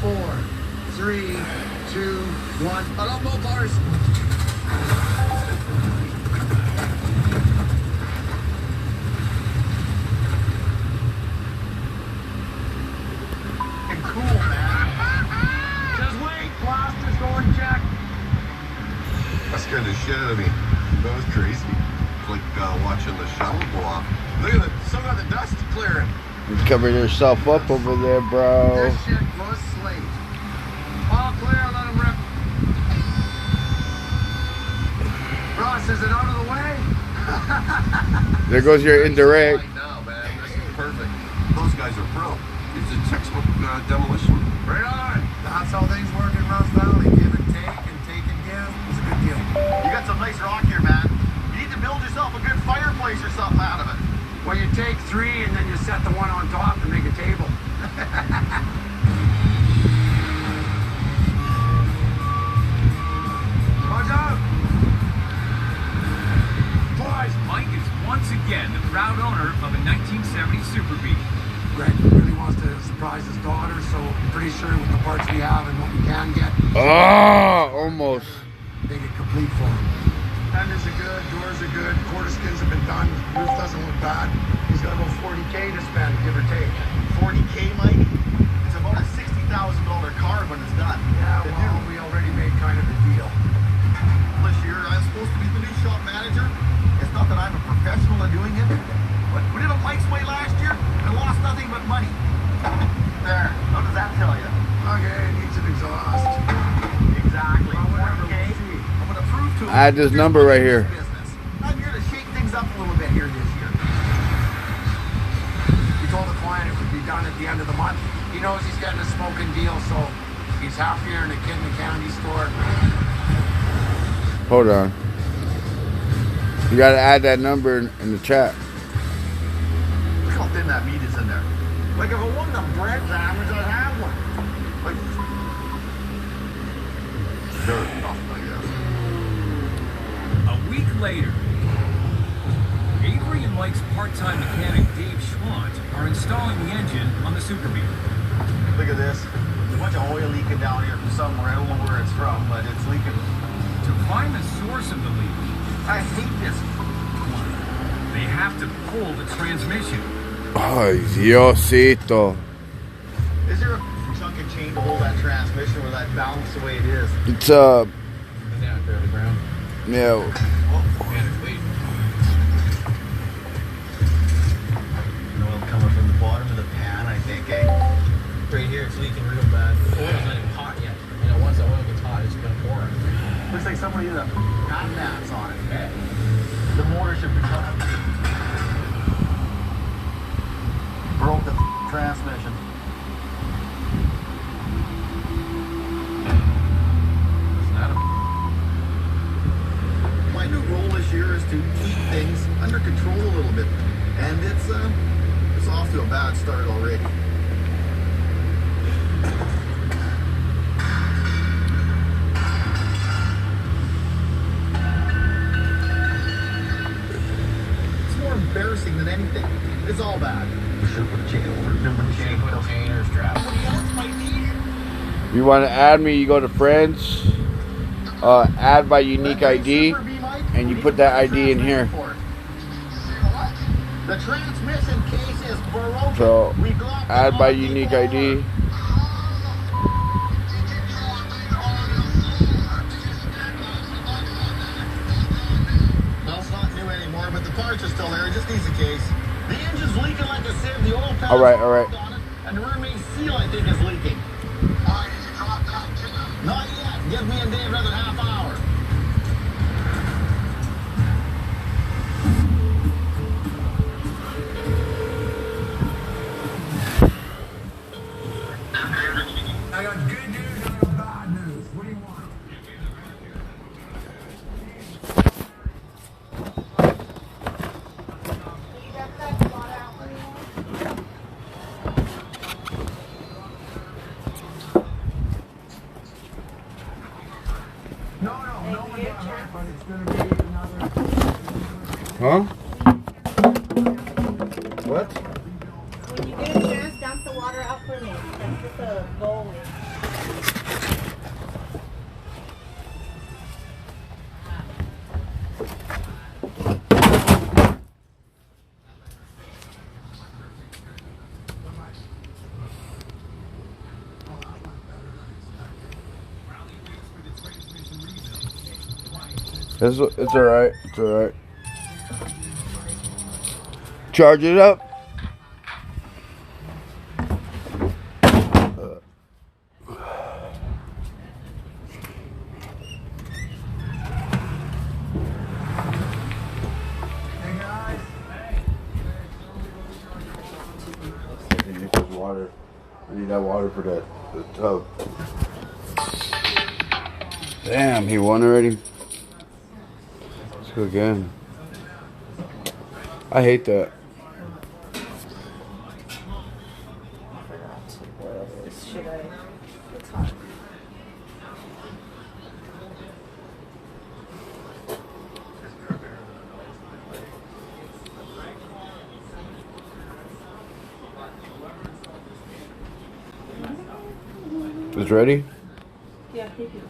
4, 3, 2, 1. I don't know bars. Cool, man. Just wait. Blaster's going check. That scared the shit out of me. That was crazy. It's like watching the shuttle go off. Look at it. Some of the dust clearing. You covered yourself up over there, bro. This shit was slate. All clear. Let him rip. Ross, is it out of the way? There goes your indirect. Right now, man. This is perfect. Those guys are pro. It's a textbook demolition. Right on. That's how things work in Ross Valley. Give and take and take and give. It's a good deal. You got some nice rock here, man. You need to build yourself a good fireplace or something out of it. Well, you take 3 and then you set the one on top to make a table. Watch out! Boys! Mike is once again the proud owner of a 1970 Super Bee. Greg really wants to surprise his daughter, so I'm pretty sure with the parts we have and what we can get, Almost. make it complete for him. Fenders are good, doors are good, quarter skins have been done, roof doesn't look bad. He's got about 40K to spend, give or take. 40K, Mike? It's about a $60,000 car when it's done. Yeah, well, we already made kind of a deal. This year, I'm supposed to be the new shop manager. It's not that I'm a professional. professional at doing it. But we did a light sway last year and lost nothing but money. There. How does that tell you? Okay, it needs an exhaust. Exactly. Okay. I'm going to prove to him. I had this number right here. I'm here to shake things up a little bit here this year. He told the client it would be done at the end of the month. He knows he's getting a smoking deal, so he's happier in a kid in the candy store. Hold on. You gotta add that number in the chat. Look how thin that meat is in there. Like if I wanted a bread sandwich, I'd have one. Like, sure enough, I guess. A week later, Avery and Mike's part-time mechanic Dave Schwant are installing the engine on the super beater. Look at this. There's a bunch of oil leaking down here from somewhere. I don't know where it's from, but it's leaking. To find the source of the leak, I hate this. they have to pull the transmission. Ay, Diosito. Is there a chunk of chain to hold that transmission where that balance the way it is? It's Down there on the ground. yeah. Oh, Man, it's leaking. oil coming from the bottom of the pan, I think, eh? Right here, it's leaking real bad. The oil's not even hot yet. You know, once the oil gets hot, it's gonna pour. Looks like somebody had a pan mats on it. Okay. The motor should be cut. Broke the transmission. My new role this year is to keep things under control a little bit, and it's off to a bad start already. It's more embarrassing than anything. It's all bad. You should put a chain over. Remember the chain? Put a chain or a strap. Somebody else might need it. You want to add me? You go to friends, add by unique ID, and you put that ID in here. The transmission case is broken. So add by unique ID. Well, it's not new anymore, but the parts are still there. It just needs a case. The engine's leaking like a sieve. The oil pan All right. on it, and the rear main seal, I think, is leaking. Not yet. Give me and Dave another half hour. I got good news and I got bad news. What do you want? No, one got hurt, but it's gonna be another. Huh? What? When you get a chance, dump the water out for me. That's just a bowl. It's alright. It's alright. Charge it up. Water. I need that water for the tub. Damn, he won already. Let's go again. I hate that. Should I? It's hot. It's ready? Yeah, he did.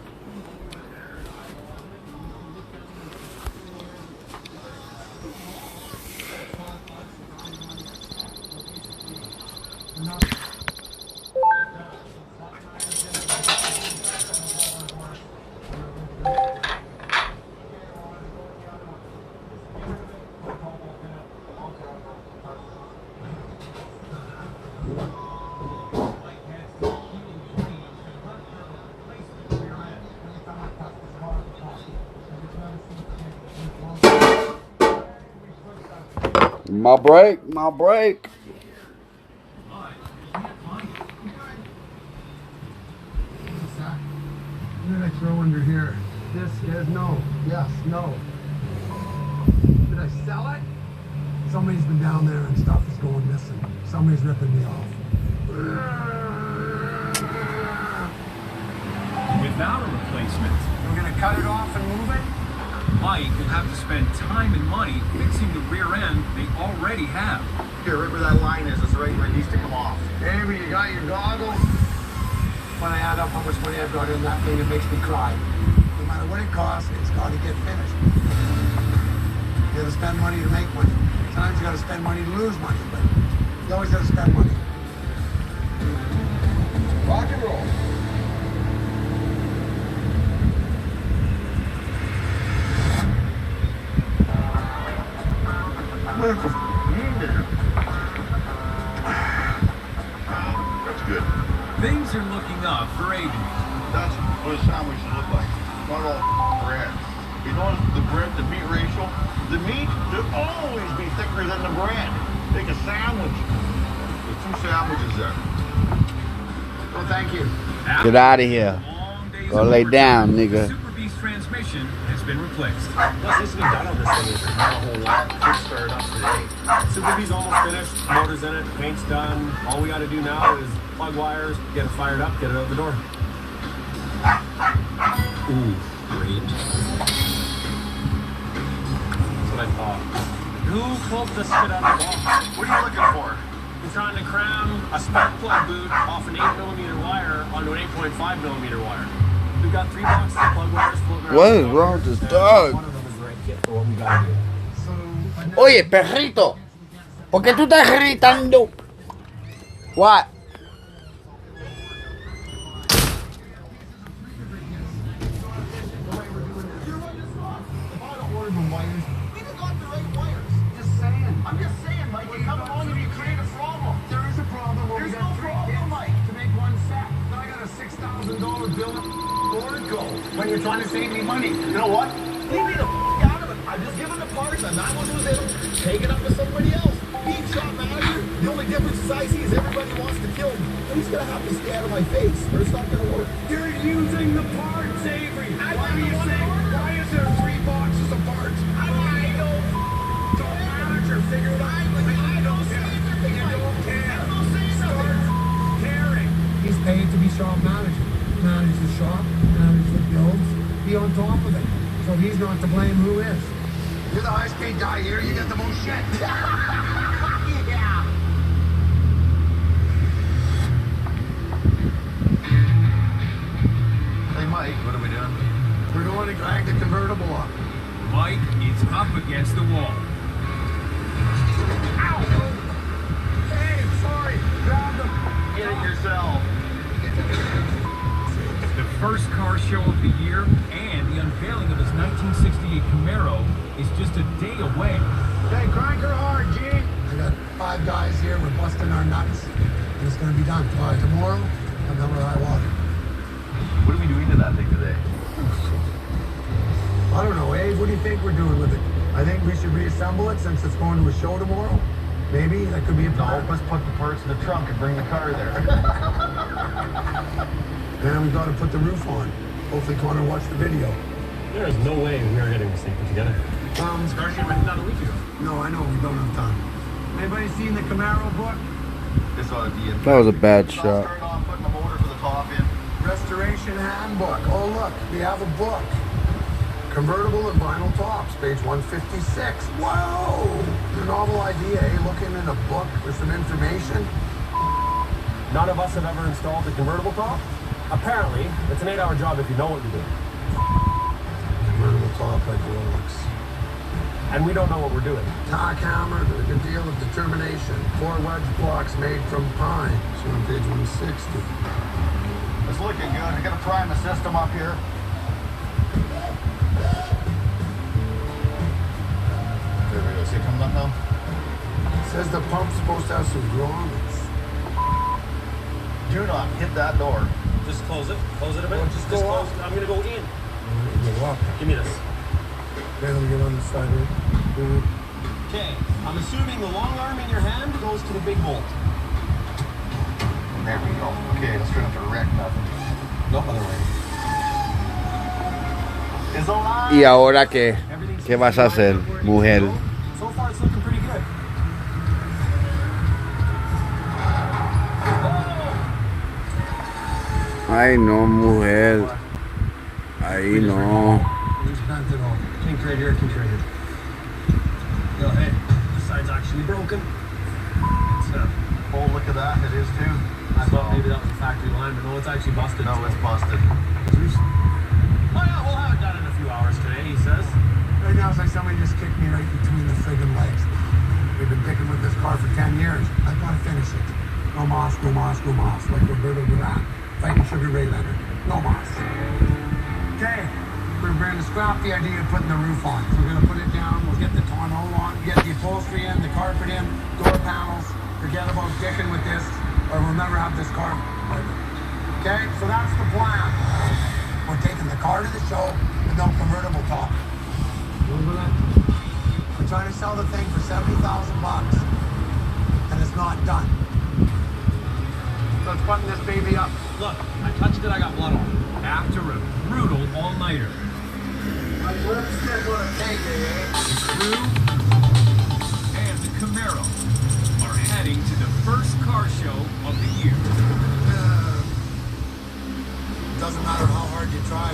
My break, my break. What did I throw under here? This is no. Yes, no. Did I sell it? Somebody's been down there and stuff is going missing. Somebody's ripping me off. Without a replacement, We're gonna cut it off and move it? Mike will have to spend time and money fixing the rear end they already have. Here, right where that line is right where it needs to come off. Amy, you got your goggles? When I add up how much money I've got in that thing, it makes me cry. No matter what it costs, it's got to get finished. You got to spend money to make money. Sometimes you got to spend money to lose money, but you always got to spend money. Rock and roll. That's good. Things are looking up for Avery. That's what a sandwich should look like. Not all bread. You notice the bread, the meat ratio? The meat should always be thicker than the bread. Make a sandwich. There's 2 sandwiches there. Well, thank you. Get out of here. Go lay down, nigga. Super Beast transmission has been replaced. Plus, this has been done on this thing. There's not a whole lot. Just started up today. Super B's almost finished. Motor's in it. Paint's done. All we got to do now is plug wires, get it fired up, get it out the door. Ooh, great. That's what I thought. Who pulled the spit out of the box? What are you looking for? I'm trying to cram a spark plug boot off an 8mm wire onto an 8.5mm wire. We've got 3 boxes of plug wires floating around. What is wrong with this dog? One of them is the right kit for what we gotta do. Oye, perrito. ¿Por qué tú estás gritando? What? I'm just saying, Mike, you come along and you create a problem. There is a problem. There's no problem, Mike. To make one set. Then I got a $6,000 bill at Orco when you're trying to save me money. You know what? Leave me the out of it. I'm just giving the parts. I'm not going to lose them. Take it up to somebody else. Being shop manager, the only difference is I see is everybody wants to kill me. And he's going to have to stay out of my face, or it's not going to work. You're using the parts, Avery. Why is there 3 boxes of parts? I don't Manager, figure it out. I don't see You don't care. I don't say Start nothing. caring. He's paid to be shop manager. Manage the shop, manage the builds, be on top of it. So he's not to blame, who is? You're the highest paid guy here, you get the most shit. Yeah. Hey, Mike, what are we doing? We're going to drag the convertible up. Mike is up against the wall. Ow! Hey, sorry. Grab them. Get it yourself. The first car show of the year and the unveiling of his 1968 Camaro is just a day away. Hey, crank her hard, G. I got 5 guys here. We're busting our nuts. And it's going to be done. By tomorrow, I'm done with high water. What are we doing to that thing today? I don't know, Abe. What do you think we're doing with it? I think we should reassemble it since it's going to a show tomorrow. Maybe that could be a No, plan. let's put the parts in the trunk and bring the car there. And we got to put the roof on. Hopefully Connor watched the video. There is no way we are getting this thing put together. Car should have been done a week ago. No, I know we don't have time. Anybody seen the Camaro book? This ought to be in. That was a bad I'll shot. start off putting the motor for the top in. Restoration Handbook. Oh, look, we have a book. Convertible and vinyl tops, page 156. Whoa! Your novel idea, eh? Looking in a book for some information. None of us have ever installed a convertible top. Apparently, it's an 8-hour job if you know what you're doing. Convertible top hydraulics. And we don't know what we're doing. Tack hammer, a good deal of determination. 4 wedge blocks made from pine. So on page 160. It's looking good. I got to prime the system up here. There we go. See it coming up now? Says the pump's supposed to have some grommets. Do not hit that door. Just close it. Close it a bit. Well, just go close up. it. I'm going to go in. Go up. Give me this. Okay, let me get on the side here. Okay, I'm assuming the long arm in your hand goes to the big bolt. There we go. Okay, let's try not to wreck nothing. No other way. It's alive. ¿Y ahora qué? ¿Qué vas a hacer, mujer? So far it's looking pretty good. Ay, no, mujer. Ahí no. Kink right here, kink right here. No, hey, this side's actually broken. Oh, look at that. It is too. I thought maybe that was a factory line, but no, it's actually busted. No, it's busted. Oh yeah, we'll have it done in a few hours today, he says. Right now, it's like somebody just kicked me right between the friggin' legs. We've been picking with this car for 10 years. I've got to finish it. No moss, no moss, no moss. Like Roberto Duran fighting Sugar Ray Leonard. No moss. Okay, we're going to scrap the idea of putting the roof on. So we're going to put it down. We'll get the tonneau on, get the upholstery in, the carpet in, door panels. Forget about dicking with this, or we'll never have this car. Okay, so that's the plan. We're taking the car to the show with no convertible top. We're trying to sell the thing for $70,000, and it's not done. So let's button this baby up. Look, I touched it, I got blood on it. After a brutal all-nighter. My lips did what I take, The crew and the Camaro are heading to the first car show of the year. Doesn't matter how hard you try,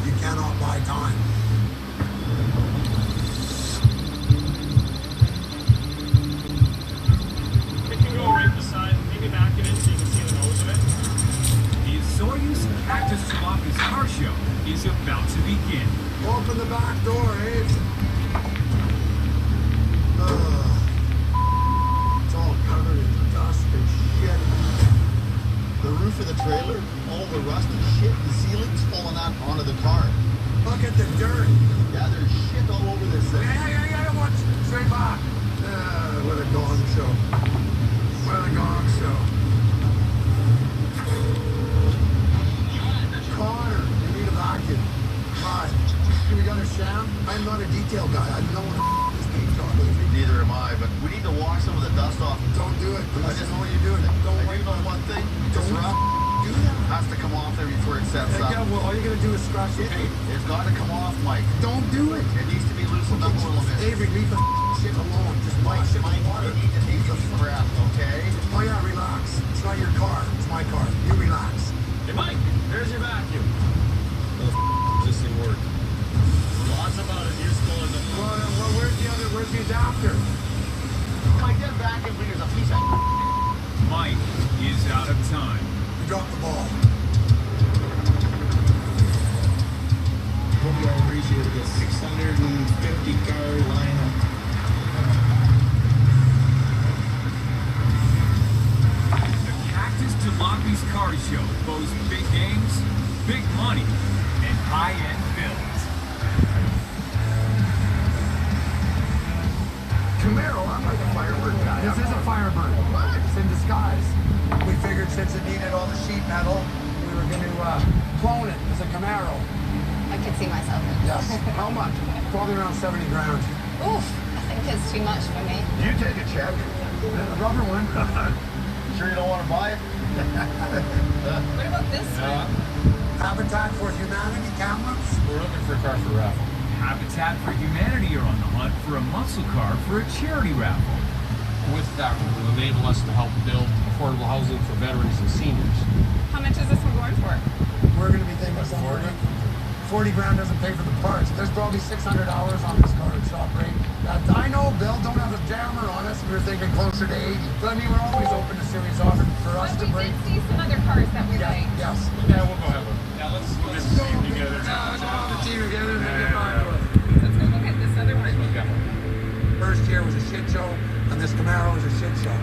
you cannot buy time. It can go right beside, maybe back it in so you can see the nose of it. The Soyuz Cactus Jalopy's car show is about to begin. Open the back door, Abe. It's all covered in dust and shit. The roof of the trailer, all the rust and shit, the ceiling's falling out onto the car. Look at the dirt. Yeah, there's shit all over this thing. Yeah, watch. Straight back. What a gong show. What a gong show. Connor, you need a vacuum. Hi. We got a sham? I'm not a detail guy. I don't know what this paint job is. Neither am I, but we need to wash some of the dust off. Don't do it. I just know what you're doing. Don't I worry do know about one it. thing. This rust Do that. has to come off there before it sets up. Yeah, well, all you're going to do is scratch the paint. It's got to come off, Mike. Don't do it. It needs to be loosened up a little bit. Avery, leave the shit alone. Just Mike, wash it with Mike, water. it needs a scrap, okay? Oh, yeah, relax. It's not your car. It's my car. You relax. Hey Mike, there's your vacuum. This thing work. Lots about it useful in the Well, where's the adapter? Mike, that vacuum cleaner's a piece of Mike is out of time. You dropped the ball. Hope you all appreciate this 650 car lineup. The Cactus Jalopy's car show boasts big games, big money, and high-end builds. Camaro, I'm like a Firebird guy. This is a Firebird. What? It's in disguise. We figured since it needed all the sheet metal, we were going to clone it as a Camaro. I could see myself in. Yes. How much? Probably around 70 grand. Oof, I think it's too much for me. You take a check. A rubber one. Sure you don't want to buy it? What about this one? Habitat for Humanity cameras. We're looking for a car for raffle. Habitat for Humanity are on the hunt for a muscle car for a charity raffle. With that, it will enable us to help build affordable housing for veterans and seniors. How much is this one going for? We're going to be thinking of 40 grand doesn't pay for the parts. There's probably 600 hours on this car at shop rate. I know, Bill, don't have a jammer on us. We were thinking closer to 80. But I mean, we're always open to serious offers for us to bring. We did see some other cars that we like. Yes. Yeah, we'll go have a. Yeah, let's get the team together. Let's all the team together and get back to it. Let's go look at this other one. First year was a shit show, and this Camaro was a shit show.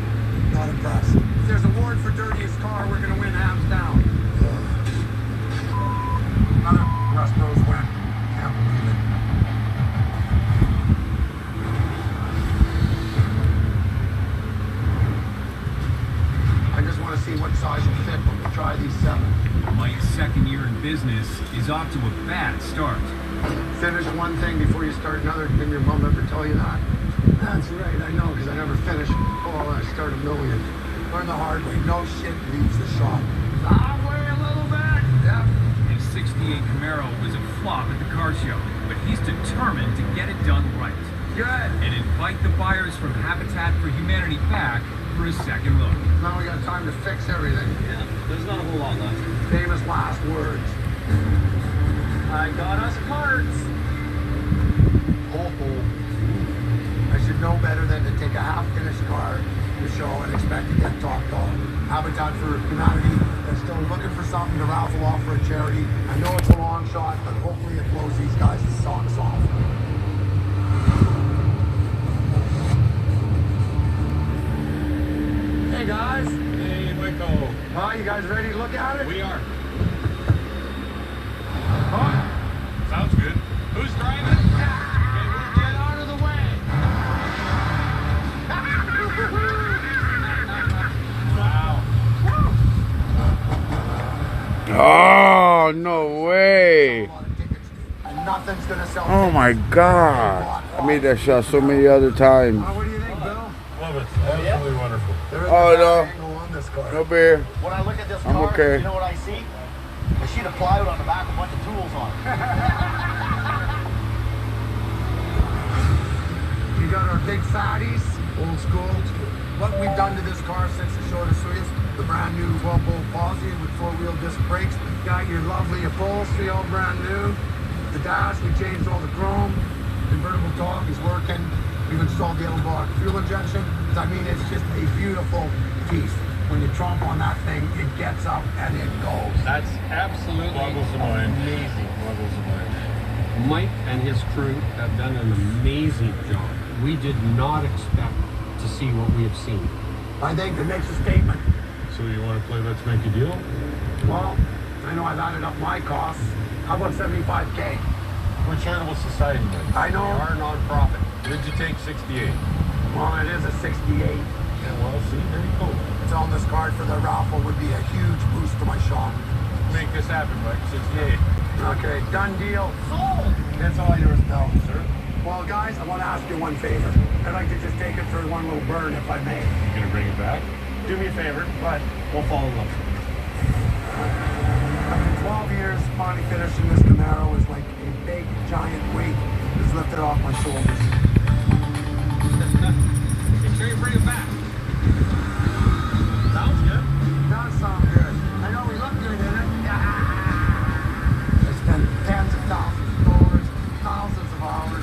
Not impressed. If there's an award for dirtiest car, we're going to win hands down. Another Russ Bros win. Can't believe it. I just want to see what size you fit when we try these 7. Mike's second year in business is off to a bad start. Finish one thing before you start another. Didn't your mom ever tell you that? That's right, I know, because I never finished. Oh, I start a million. Learn the hard way. No shit leaves the shop. Halfway a little bit. Yep. His 68 Camaro was a flop at the car show, but he's determined to get it done right. Good. And invite the buyers from Habitat for Humanity back for a second look. Now we got time to fix everything. Yeah, there's not a whole lot left. Famous last words. I got us parts. I should know better than to take a half-finished car to show and expect to get top dog. Habitat for Humanity is still looking for something to raffle off for a charity. I know it's a long shot, but hopefully it blows these guys' socks off. Hey guys. Hey, Michael. You guys ready to look at it? We are. Sounds good. Who's driving? Get out of the way. Wow. Oh, no way. And nothing's gonna sell. Oh my God. I made that shot so many other times. What do you think, Bill? Love it. Absolutely wonderful. There is Oh, a no. bad angle on this car. No beer. When I look at this I'm car, okay. you know what I see? A sheet of plywood on the back with a bunch of tools on it. We got our big fatties, old school. What we've done to this car since the show to Suez, the brand new 12-bolt posi with 4-wheel disc brakes. Got your lovely upholstery, all brand new. The dash, we changed all the chrome. Convertible top is working. We've installed the yellow block fuel injection. I mean, it's just a beautiful piece. When you tromp on that thing, it gets up and it goes. That's absolutely amazing. Boggles the mind. Mike and his crew have done an amazing job. We did not expect to see what we have seen. I think it makes a statement. So you want to play Let's Make a Deal? Well, I know I've added up my costs. How about 75K? We're a charitable society, man. I know. We are a non-profit. Did you take 68? Well, it is a 68. Yeah, well, see, there you go. Selling this card for the raffle would be a huge boost to my shop. Make this happen, Mike. 68. Okay, done deal. Sold! That's all yours, pal. Sir. Well, guys, I want to ask you one favor. I'd like to just take it for one little burn, if I may. You gonna bring it back? Do me a favor, but We'll fall in love. after 12 years, finally finishing this Camaro is like a big, giant weight is lifted off my shoulders. Make sure you bring it back. Sounds good. Does sound good. I know we look good in it. I spent tens of thousands of dollars, thousands of hours,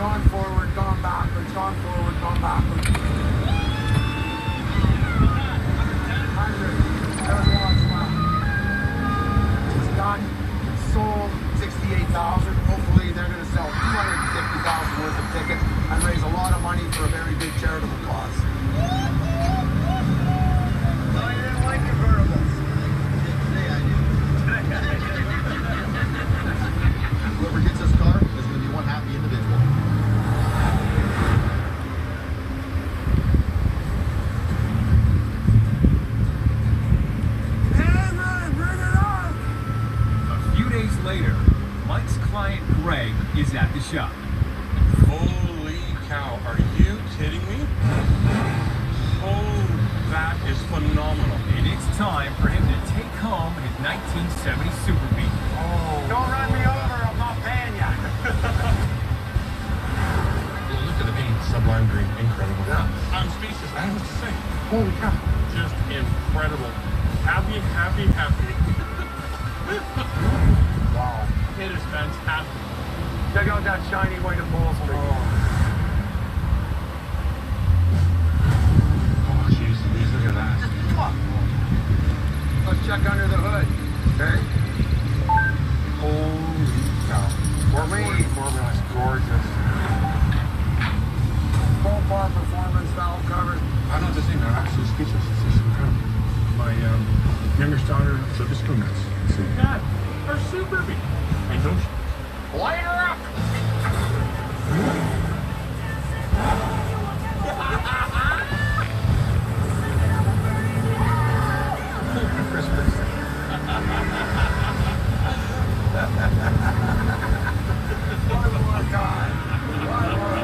gone forward, gone backwards, gone forward, gone backwards. Hundreds. There's lots left. It's done. It's sold. 68,000. Hopefully they're going to sell 250,000 worth of tickets and raise a lot of money for a very big charitable cause. No, you didn't like convertibles. Today I do. Whoever gets this car is going to be one happy individual. A few days later, Mike's client Greg is at the shop. Holy cow, are you kidding me? Oh, that is phenomenal. And it's time for him to take home his 1970 Super Beat. Don't run me over. I'm not paying you. Look at the paint, sublime green, incredible. I'm speechless, I have to say. Holy cow. Just incredible. Happy, happy, happy. Wow. It is fantastic. Check out that shiny white upholstery. Oh, jeez, look at that. Let's check under the hood. Okay. Holy cow. Formula's gorgeous. Full bar performance, valve covers. I don't know the thing, I'm actually speechless. It's just incredible. My youngest daughter, so just go nuts. See, Dad, our Super Beat. I know she. Light her up. Christmas. One more time. One more.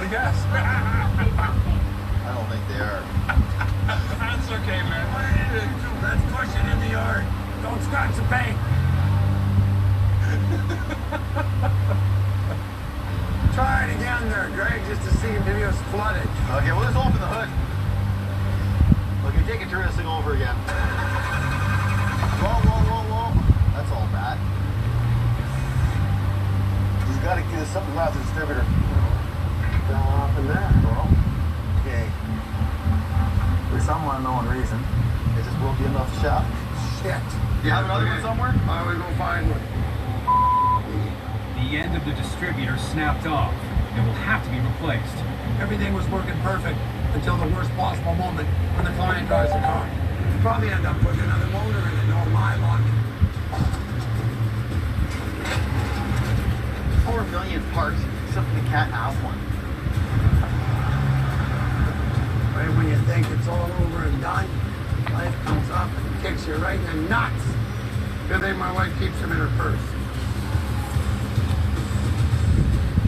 out of gas. I don't think they are. That's okay, man. Let's push it in the yard. Don't scratch the paint. Try it again there, Greg, just to see if maybe it was flooded. Okay, well, let's open the hood. Okay, take it, turn this thing over again. Whoa, whoa, whoa, whoa. That's all bad. He's got to get something out of the distributor. Up in there, bro. Okay. For some unknown reason, it just won't be enough shaft. Shit. Do you have another one somewhere? I will go find one. The end of the distributor snapped off and will have to be replaced. Everything was working perfect until the worst possible moment when the client drives the car. We'll probably end up putting another motor in it, no my luck. 4 million parts, except the cat has one. Right when you think it's all over and done, life comes up and kicks you right in the nuts. Good thing my wife keeps them in her purse.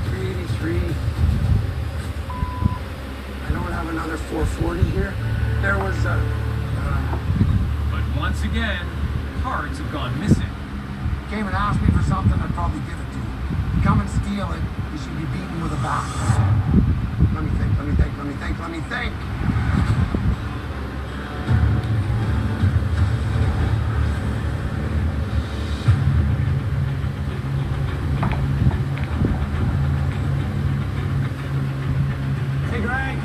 383. I don't have another 440 here. There was a... But once again, parts have gone missing. came and asked me for something, I'd probably give it to you. Come and steal it, you should be beaten with a bat. Let me think, let me think, let me think, let me think. Hey, Greg.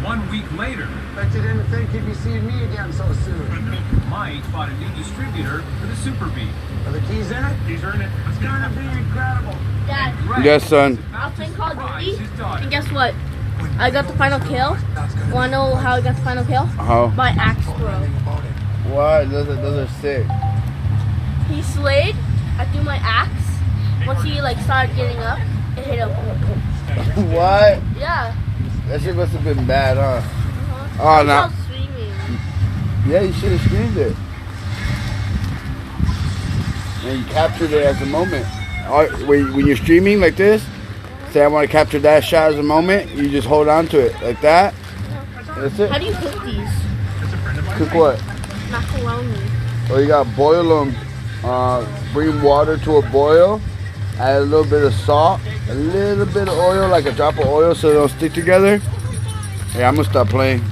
1 week later, Bet you didn't think you'd be seeing me again so soon. Mike bought a new distributor for the Super Bee. Are the keys in it? Keys are in it. It's gonna be incredible. Dad, Yes, son. I was playing Call of Duty, and guess what? I got the final kill. Wanna know how I got the final kill? How? By axe throw. What? Those are sick. He slayed. I threw my axe. Once he started getting up, it hit him. What? Yeah. That shit must have been bad, huh? Uh-huh. Oh, no. I was screaming. Yeah, you should have screamed it. And you captured it as a moment. When you're streaming like this, say I want to capture that shot as a moment, you just hold on to it like that. That's it. How do you cook these? Cook what? Macaroni. Well, you gotta boil them. Bring water to a boil. Add a little bit of salt, a little bit of oil, like a drop of oil so they don't stick together. Yeah, I'm gonna stop playing.